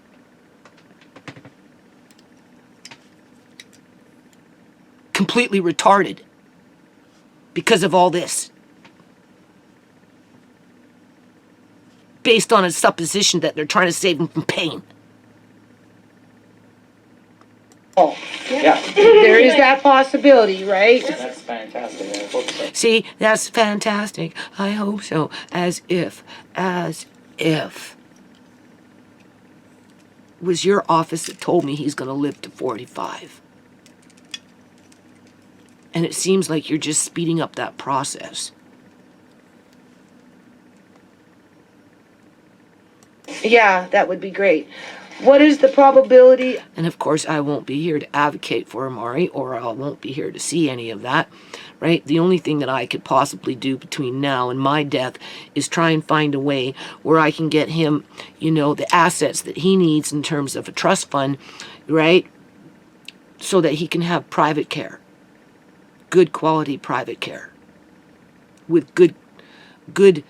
Completely retarded because of all this. Based on a supposition that they're trying to save him from pain. Yeah, There is that possibility, right? that's fantastic. I hope so. See, that's fantastic. I hope so. As if. It was your office that told me he's going to live to 45. And it seems like you're just speeding up that process. Yeah, that would be great. What is the probability? And of course, I won't be here to advocate for Amari, or I won't be here to see any of that, right? The only thing that I could possibly do between now and my death is try and find a way where I can get him, you know, the assets that he needs in terms of a trust fund, right? So that he can have private care. Good quality private care. With good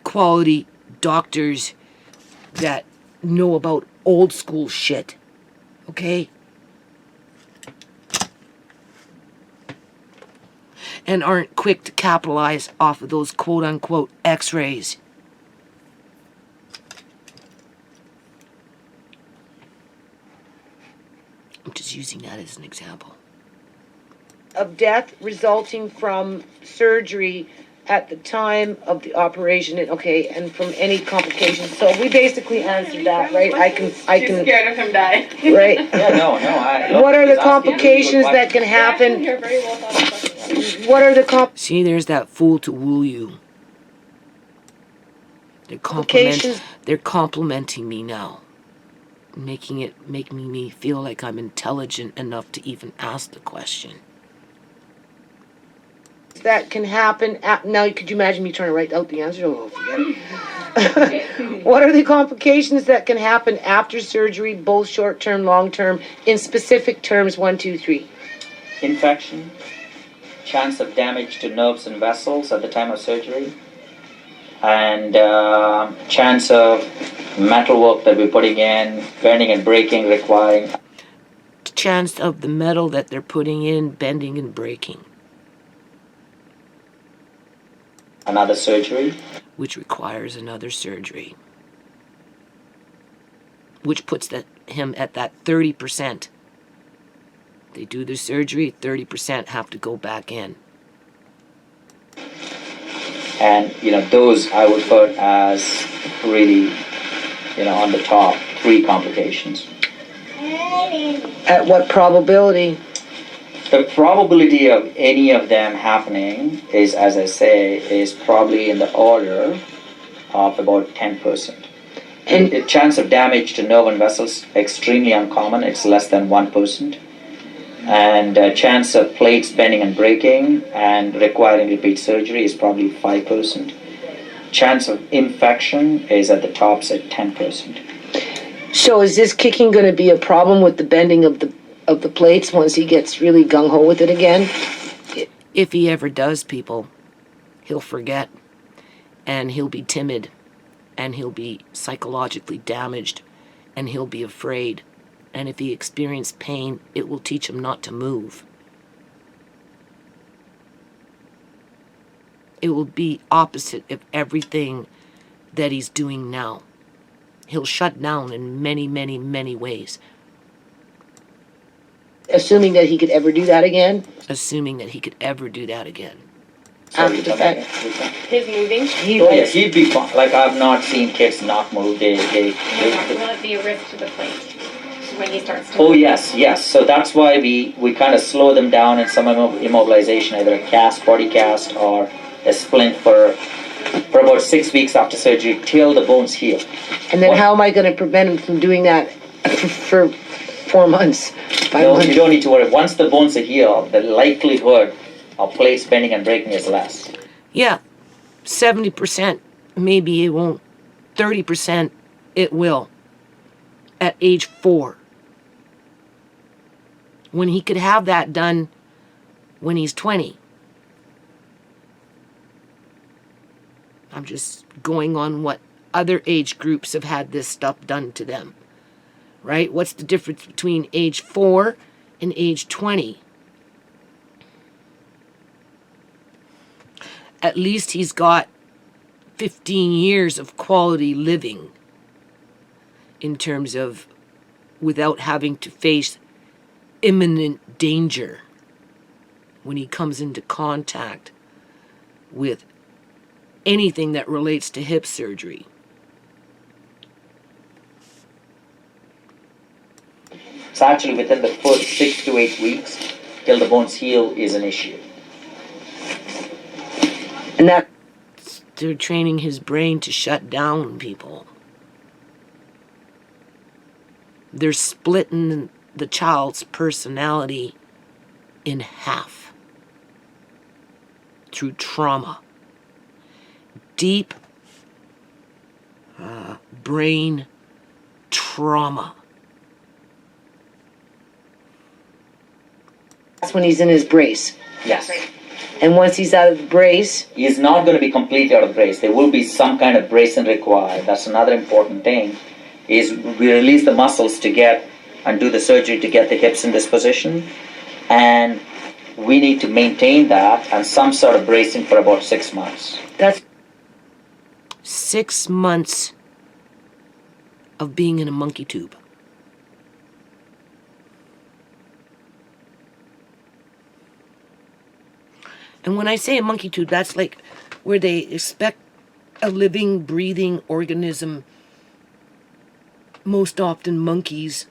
quality doctors that know about old school shit. Okay? And aren't quick to capitalize off of those quote unquote x-rays. I'm just using that as an example. of death resulting from surgery at the time of the operation, and okay, and from any complications. So we basically answered that, right? I can, She's scared of him dying. right? Yeah, no, look, What are the he's asking complications really good that can happen? You're very well thought of questions. What are the See, there's that fool to woo you. complications? They're complimenting me now, making me feel like I'm intelligent enough to even ask the question. That can happen now? Could you imagine me trying to write out the answer? Oh, forget it. What are the complications that can happen after surgery, both short-term, long-term, in specific terms? 1, 2, 3. Infection, chance of damage to nerves and vessels at the time of surgery, and chance of metalwork that we're putting in, bending and breaking, requiring Chance of the metal that they're putting in bending and breaking, another surgery. which requires another surgery, which puts him at that 30%. They do the surgery, 30% have to go back in. And, those I would put as really, on the top 3 complications. At what probability? The probability of any of them happening is, as I say, is probably in the order of about 10%. And The chance of damage to nerve and vessels, extremely uncommon. It's less than 1%. And chance of plates bending and breaking and requiring repeat surgery is probably 5%. Chance of infection is at the tops at 10%. so is this kicking going to be a problem with the bending of the plates once he gets really gung-ho with it again? If he ever does, people, he'll forget, and he'll be timid, and he'll be psychologically damaged, and he'll be afraid. And if he experiences pain, it will teach him not to move. It will be opposite of everything that he's doing now. He'll shut down in many, many, many ways. Assuming that he could ever do that again? Assuming that he could ever do that again. After the fact. His moving. Oh yes, he'd be fine. Like, I've not seen kids not move. Will it be a risk to the plate when he starts to Oh yes. So that's why we kind of slow them down in some immobilization, either a cast, body cast, or a splint for about 6 weeks after surgery till the bones heal. And then how am I going to prevent him from doing that for 4 months, 5 No, months? you don't need to worry. Once the bones are healed, the likelihood of plates bending and breaking is less. Yeah, 70%, maybe it won't. 30%, it will. At age 4. When he could have that done when he's 20. I'm just going on what other age groups have had this stuff done to them. Right? What's the difference between age 4 and age 20? At least he's got 15 years of quality living in terms of without having to face imminent danger when he comes into contact with anything that relates to hip surgery. So actually within the first 6 to 8 weeks till the bones heal is an issue. And that They're training his brain to shut down, people. They're splitting the child's personality in half through trauma. Deep brain trauma. that's when he's in his brace. Yes. And once he's out of the brace, He's not going to be completely out of brace. There will be some kind of bracing required. That's another important thing, is we release the muscles to get and do the surgery to get the hips in this position. And we need to maintain that and some sort of bracing for about 6 months. that's 6 months of being in a monkey tube. And when I say a monkey tube, that's like where they expect a living, breathing organism, most often monkeys,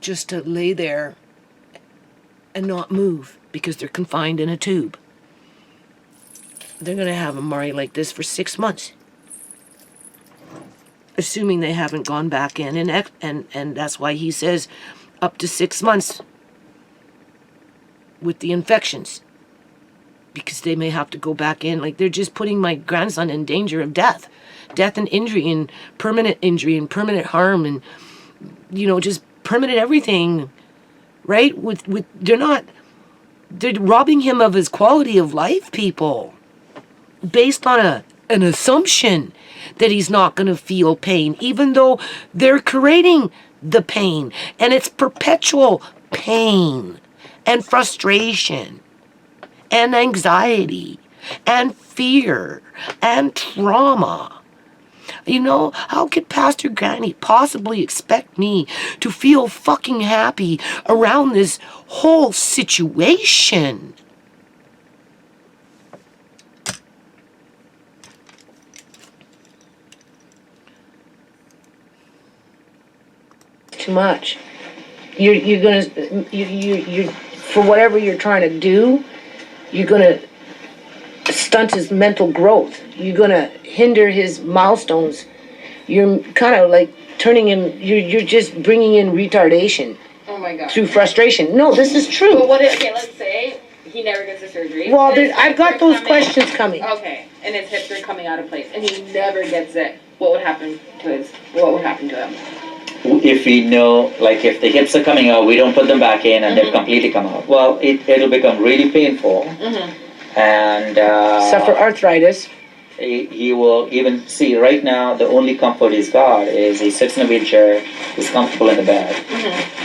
just to lay there and not move because they're confined in a tube. They're going to have Amari like this for 6 months, assuming they haven't gone back in, and that's why he says up to 6 months with the infections, because they may have to go back in. Like, they're just putting my grandson in danger of death and injury and permanent harm and, you know, just permanent everything, right? They're robbing him of his quality of life, people, based on an assumption that he's not going to feel pain, even though they're creating the pain, and it's perpetual pain and frustration and anxiety and fear and trauma. You know, how could Pastor Granny possibly expect me to feel fucking happy around this whole situation? Too much. You're gonna you for whatever you're trying to do, you're gonna stunt his mental growth. You're gonna hinder his milestones. You're kind of like turning him. You're just bringing in retardation. Oh my God. Through frustration. No, this is true. But okay, let's say he never gets the surgery. Well, I've got those questions coming. Okay, and his hips are coming out of place, and he never gets it. What would happen to him? If we know, like if the hips are coming out, we don't put them back in and they've completely come out. Well, it'll become really painful. And Suffer arthritis. He will even see right now the only comfort he's got is he sits in a wheelchair, he's comfortable in the bed.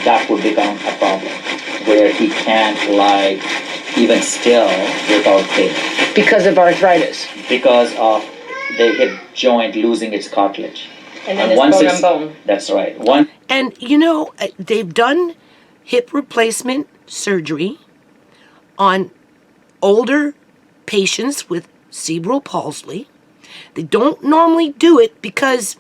That would become a problem where he can't lie even still without pain. Because of arthritis. Because of the hip joint losing its cartilage. And then it's bone on bone. That's right. And, you know, they've done hip replacement surgery on older patients with cerebral palsy. They don't normally do it because,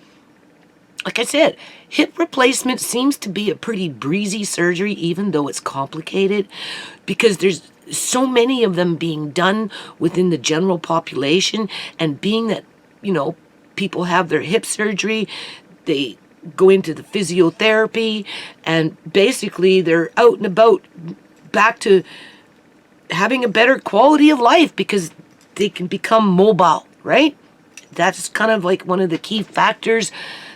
like I said, hip replacement seems to be a pretty breezy surgery, even though it's complicated, because there's so many of them being done within the general population, and being that, you know, people have their hip surgery, they go into the physiotherapy, and basically they're out and about back to having a better quality of life because they can become mobile, right? That's kind of like one of the key factors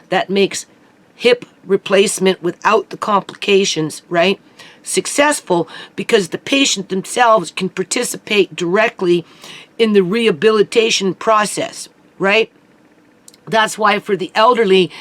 that makes hip replacement without the complications, right, successful, because the patient themselves can participate directly in the rehabilitation process, right? That's why for the elderly,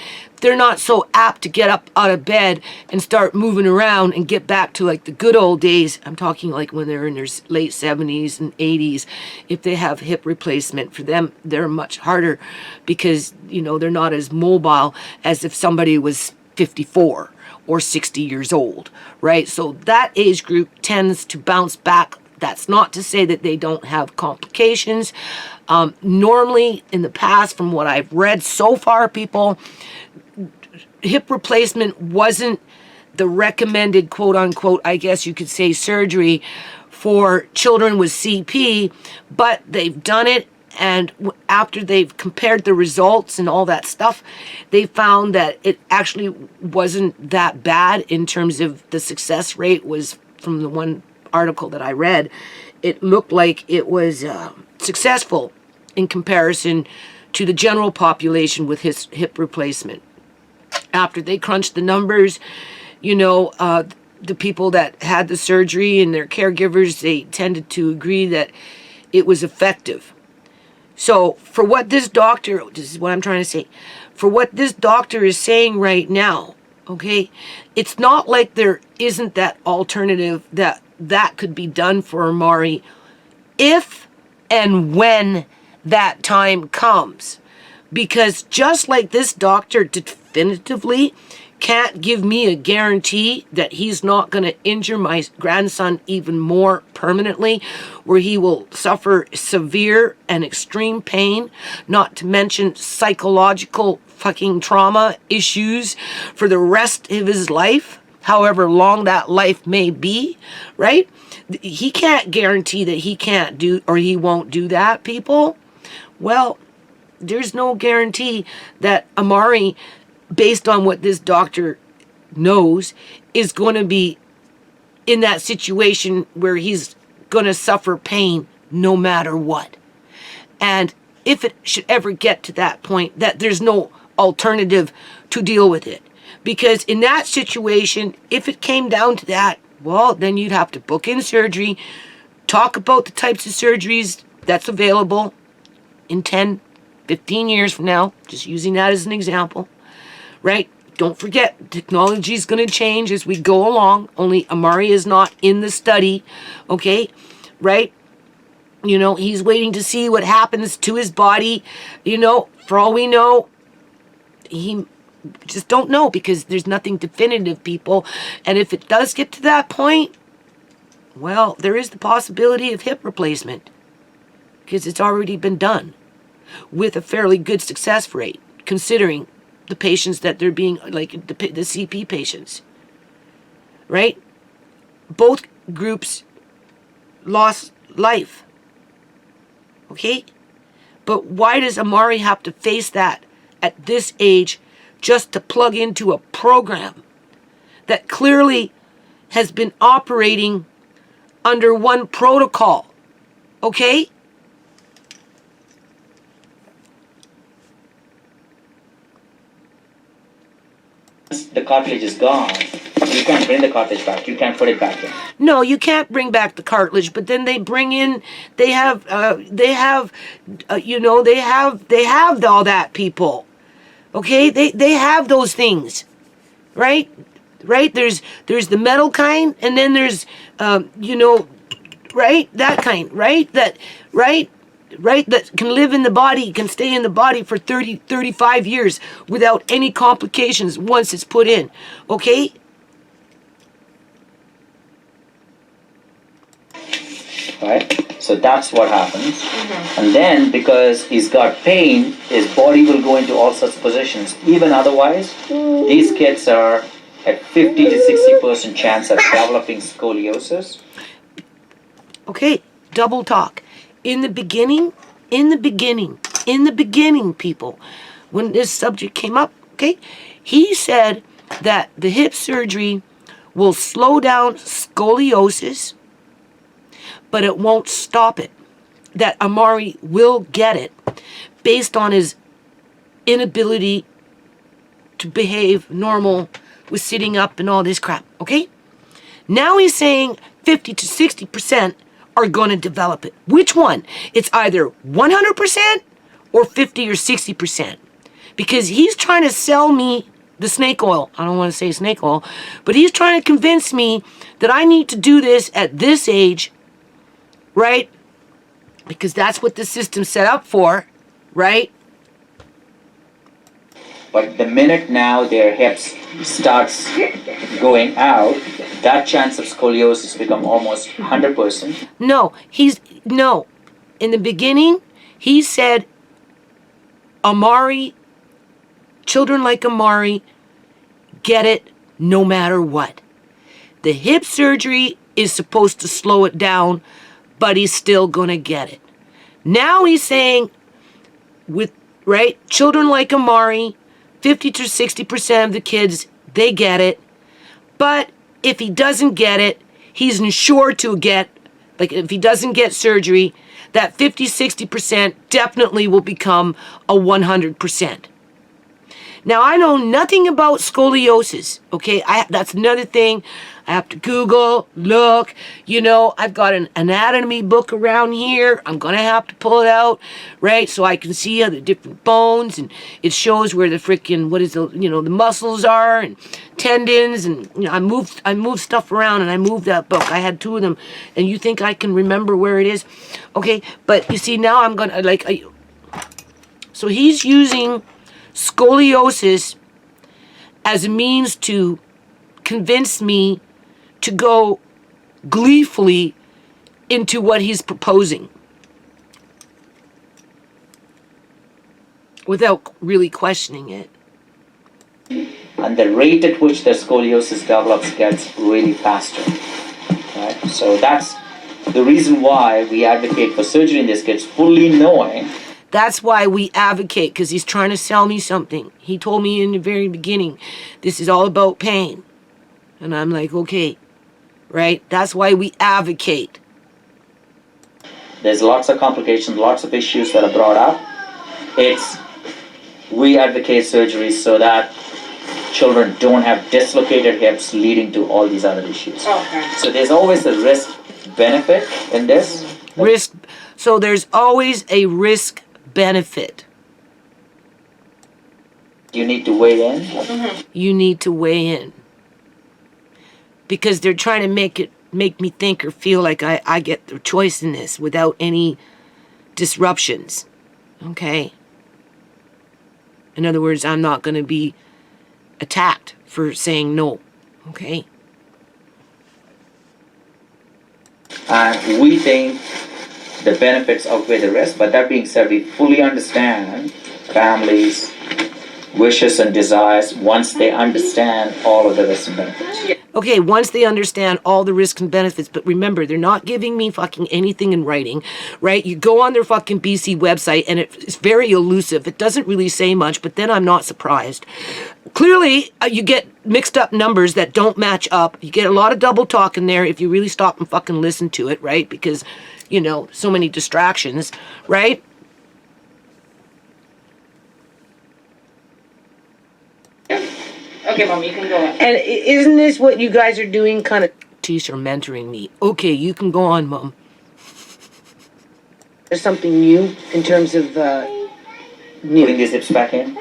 they're not so apt to get up out of bed and start moving around and get back to like the good old days. I'm talking like when they're in their late 70s and 80s. If they have hip replacement, for them, they're much harder because, you know, they're not as mobile as if somebody was 54 or 60 years old, right? So that age group tends to bounce back. That's not to say that they don't have complications. Normally, in the past, from what I've read so far, people, hip replacement wasn't the recommended, quote unquote, I guess you could say, surgery for children with CP, but they've done it. And after they've compared the results and all that stuff, they found that it actually wasn't that bad in terms of the success rate. Was from the one article that I read, it looked like it was successful in comparison to the general population with his hip replacement. After they crunched the numbers, you know, the people that had the surgery and their caregivers, they tended to agree that it was effective. So for what this doctor, this is what I'm trying to say, for what this doctor is saying right now, okay, it's not like there isn't that alternative that could be done for Amari if and when that time comes. Because just like this doctor definitively can't give me a guarantee that he's not going to injure my grandson even more permanently, where he will suffer severe and extreme pain, not to mention psychological fucking trauma issues for the rest of his life, however long that life may be, right? He can't guarantee that he can't do or he won't do that, people. Well, there's no guarantee that Amari, based on what this doctor knows, is going to be in that situation where he's going to suffer pain no matter what. And if it should ever get to that point, that there's no alternative to deal with it. Because in that situation, if it came down to that, well, then you'd have to book in surgery, talk about the types of surgeries that's available in 10, 15 years from now, just using that as an example, right? Don't forget, technology is going to change as we go along, only Amari is not in the study, okay, right? You know, he's waiting to see what happens to his body, you know, for all we know, he just don't know because there's nothing definitive, people. And if it does get to that point, well, there is the possibility of hip replacement because it's already been done with a fairly good success rate, considering the patients that they're being, like the CP patients, right? Both groups lost life, okay? But why does Amari have to face that at this age just to plug into a program that clearly has been operating under one protocol, okay? The cartilage is gone. You can't bring the cartilage back. You can't put it back in. No, you can't bring back the cartilage, but then they bring in, they have all that, people. Okay, they have those things, right? Right? There's the metal kind, and then there's, right? That kind, right? That can live in the body, can stay in the body for 30, 35 years without any complications once it's put in, okay? Right? So that's what happens. And then, because he's got pain, his body will go into all such positions. Even otherwise, these kids are at 50 to 60% chance of developing scoliosis. Okay, double talk. In the beginning, people, when this subject came up, okay, he said that the hip surgery will slow down scoliosis, but it won't stop it. That Amari will get it based on his inability to behave normal with sitting up and all this crap, okay? Now he's saying 50 to 60% are going to develop it. Which one? It's either 100% or 50 or 60%. Because he's trying to sell me the snake oil. I don't want to say snake oil, but he's trying to convince me that I need to do this at this age, right? Because that's what the system's set up for, right? But the minute now their hips starts going out, that chance of scoliosis become almost 100%. No. In the beginning, he said Amari, children like Amari, get it no matter what. The hip surgery is supposed to slow it down, but he's still gonna get it. Now he's saying, children like Amari, 50 to 60% of the kids, they get it. But if he doesn't get it, he's insured to get, like if he doesn't get surgery, that 50, 60% definitely will become a 100%. Now, I know nothing about scoliosis, okay? That's another thing. I have to Google, look, I've got an anatomy book around here. I'm going to have to pull it out, right? So I can see the different bones, and it shows where the freaking, the muscles are and tendons, and I moved stuff around, and I moved that book. I had 2 of them, and you think I can remember where it is? Okay, but you see, now I'm going to, so he's using scoliosis as a means to convince me to go gleefully into what he's proposing without really questioning it. And the rate at which the scoliosis develops gets really faster. Right? So that's the reason why we advocate for surgery in these kids, fully knowing. That's why we advocate, because he's trying to sell me something. He told me in the very beginning, this is all about pain. And I'm like, okay, right? That's why we advocate. There's lots of complications, lots of issues that are brought up. We advocate surgery so that children don't have dislocated hips leading to all these other issues. Okay. So there's always a risk benefit in this. Risk. So there's always a risk benefit. You need to weigh in. You need to weigh in. Because they're trying to make me think or feel like I get the choice in this without any disruptions. Okay? In other words, I'm not going to be attacked for saying no. Okay? We think the benefits outweigh the risk, but that being said, we fully understand families' wishes and desires once they understand all of the risks and benefits. Okay, once they understand all the risks and benefits, but remember, they're not giving me fucking anything in writing, right? You go on their fucking BC website and it's very elusive. It doesn't really say much, but then I'm not surprised. Clearly, you get mixed up numbers that don't match up. You get a lot of double talk in there if you really stop and fucking listen to it, right? Because, you know, so many distractions, right? Okay, Mom, you can go on. And isn't this what you guys are doing, kind of? Teach are mentoring me. Okay, you can go on, Mom. There's something new in terms of new. Putting these hips back in.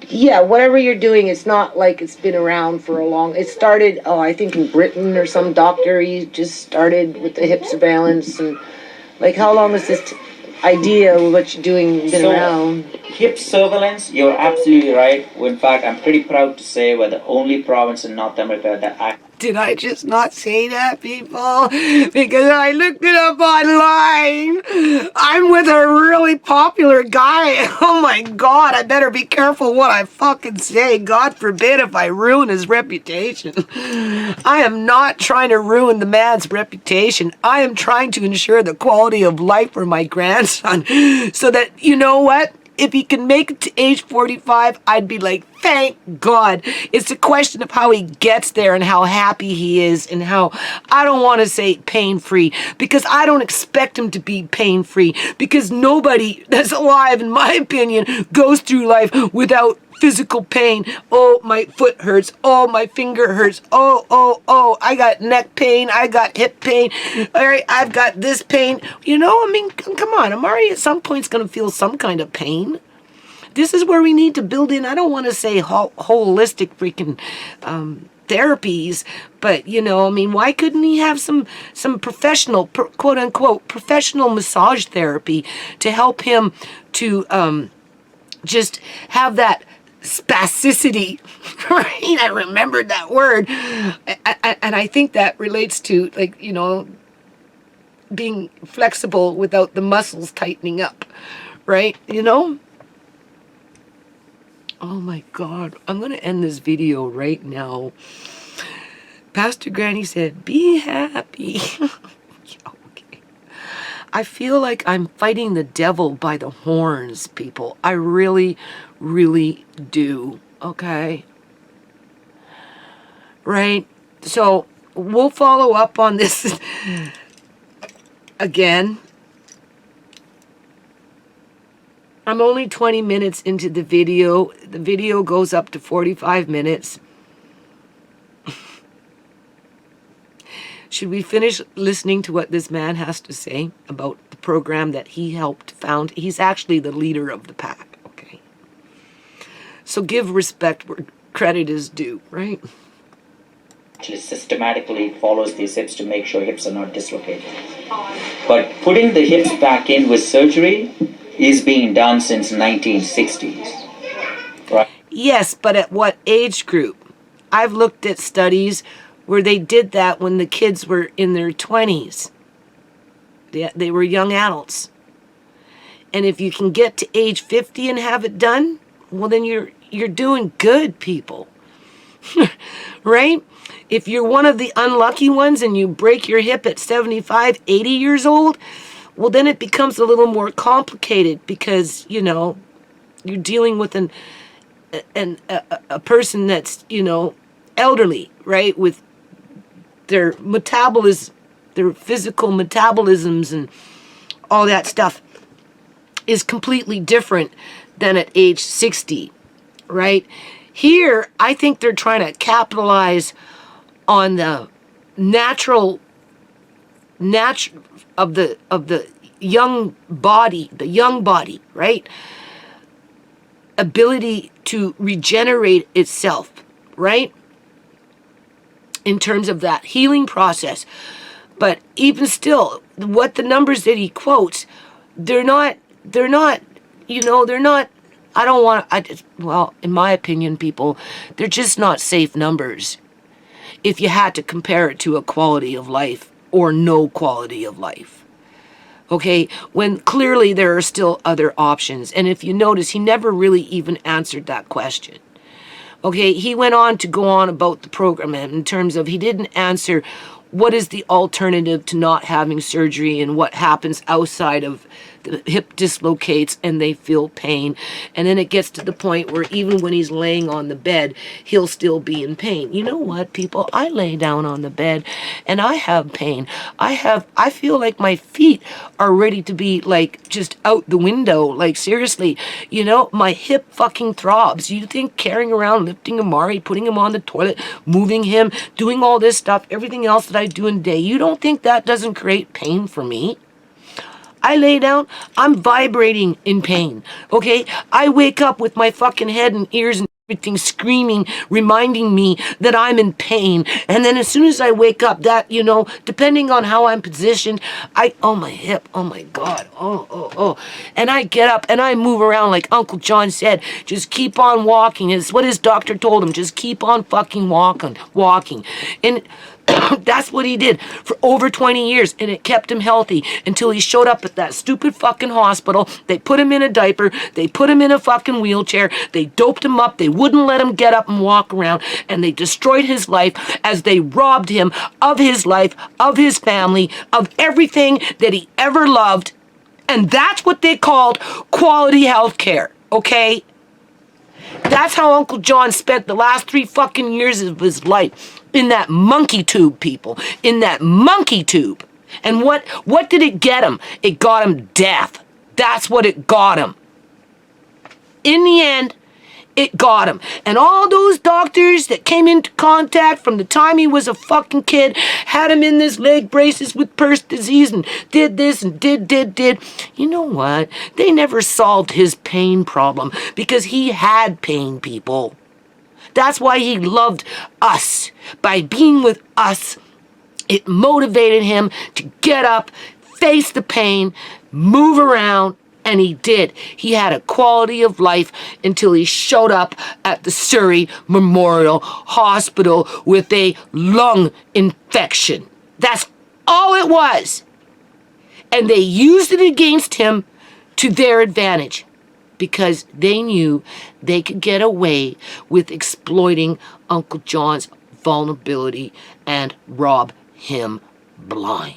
Yeah, whatever you're doing, it's not like it's been around for a long. It started, I think in Britain or some doctor. He just started with the hip surveillance, and like, how long has this idea of what you're doing been around? Hip surveillance, you're absolutely right. In fact, I'm pretty proud to say we're the only province in North America that Did I just not say that, people? Because I looked it up online. I'm with a really popular guy. Oh my God, I better be careful what I fucking say. God forbid if I ruin his reputation. I am not trying to ruin the man's reputation. I am trying to ensure the quality of life for my grandson so that, you know what? If he can make it to age 45, I'd be like, thank God. It's a question of how he gets there and how happy he is and how, I don't want to say pain-free, because I don't expect him to be pain-free, because nobody that's alive, in my opinion, goes through life without physical pain. Oh, my foot hurts. Oh, my finger hurts. Oh, I got neck pain. I got hip pain. All right, I've got this pain. You know, I mean, come on. I'm already at some point going to feel some kind of pain. This is where we need to build in, I don't want to say holistic freaking therapies, but, you know, I mean, why couldn't he have some professional, quote unquote, professional massage therapy to help him to just have that spasticity, right? I remembered that word. And I think that relates to, like, you know, being flexible without the muscles tightening up, right? You know? Oh my God. I'm going to end this video right now. Pastor Granny said, be happy. Okay. I feel like I'm fighting the devil by the horns, people. I really, really do. Okay? Right? So we'll follow up on this again. I'm only 20 minutes into the video. The video goes up to 45 minutes. Should we finish listening to what this man has to say about the program that he helped found? He's actually the leader of the pack, okay? So give respect where credit is due, right? actually systematically follows these hips to make sure hips are not dislocated. But putting the hips back in with surgery is being done since 1960s. Right? Yes, but at what age group? I've looked at studies where they did that when the kids were in their 20s. They were young adults. And if you can get to age 50 and have it done, well, then you're doing good, people. Right? If you're one of the unlucky ones and you break your hip at 75, 80 years old, well, then it becomes a little more complicated because, you know, you're dealing with a person that's, you know, elderly, right? With their metabolism, their physical metabolisms and all that stuff is completely different than at age 60, right? Here, I think they're trying to capitalize on the natural of the young body, right? Ability to regenerate itself, right? In terms of that healing process. But even still, what the numbers that he quotes, they're not, you know, they're not, well, in my opinion, people, they're just not safe numbers. If you had to compare it to a quality of life or no quality of life. Okay, when clearly there are still other options. And if you notice, he never really even answered that question. Okay, he went on to go on about the program in terms of he didn't answer what is the alternative to not having surgery and what happens outside of the hip dislocates and they feel pain. And then it gets to the point where even when he's laying on the bed, he'll still be in pain. You know what, people? I lay down on the bed and I have pain. I feel like my feet are ready to be like just out the window. Like seriously, you know, my hip fucking throbs. You think carrying around, lifting Amari, putting him on the toilet, moving him, doing all this stuff, everything else that I do in a day, you don't think that doesn't create pain for me? I lay down, I'm vibrating in pain, okay? I wake up with my fucking head and ears and everything screaming, reminding me that I'm in pain. And then as soon as I wake up, that, you know, depending on how I'm positioned, oh, my hip, oh my God, oh. And I get up and I move around like Uncle John said, just keep on walking. It's what his doctor told him, just keep on fucking walking. And that's what he did for over 20 years, and it kept him healthy until he showed up at that stupid fucking hospital. They put him in a diaper, they put him in a fucking wheelchair, they doped him up, they wouldn't let him get up and walk around, and they destroyed his life as they robbed him of his life, of his family, of everything that he ever loved. And that's what they called quality health care, okay? That's how Uncle John spent the last 3 fucking years of his life. In that monkey tube, people. In that monkey tube. And what did it get him? It got him death. That's what it got him. In the end, it got him. And all those doctors that came into contact from the time he was a fucking kid, had him in this leg braces with purse disease and did this and did. You know what? They never solved his pain problem because he had pain, people. That's why he loved us. By being with us, it motivated him to get up, face the pain, move around, and he did. He had a quality of life until he showed up at the Surrey Memorial Hospital with a lung infection. That's all it was. And they used it against him to their advantage, because they knew they could get away with exploiting Uncle John's vulnerability and rob him blind.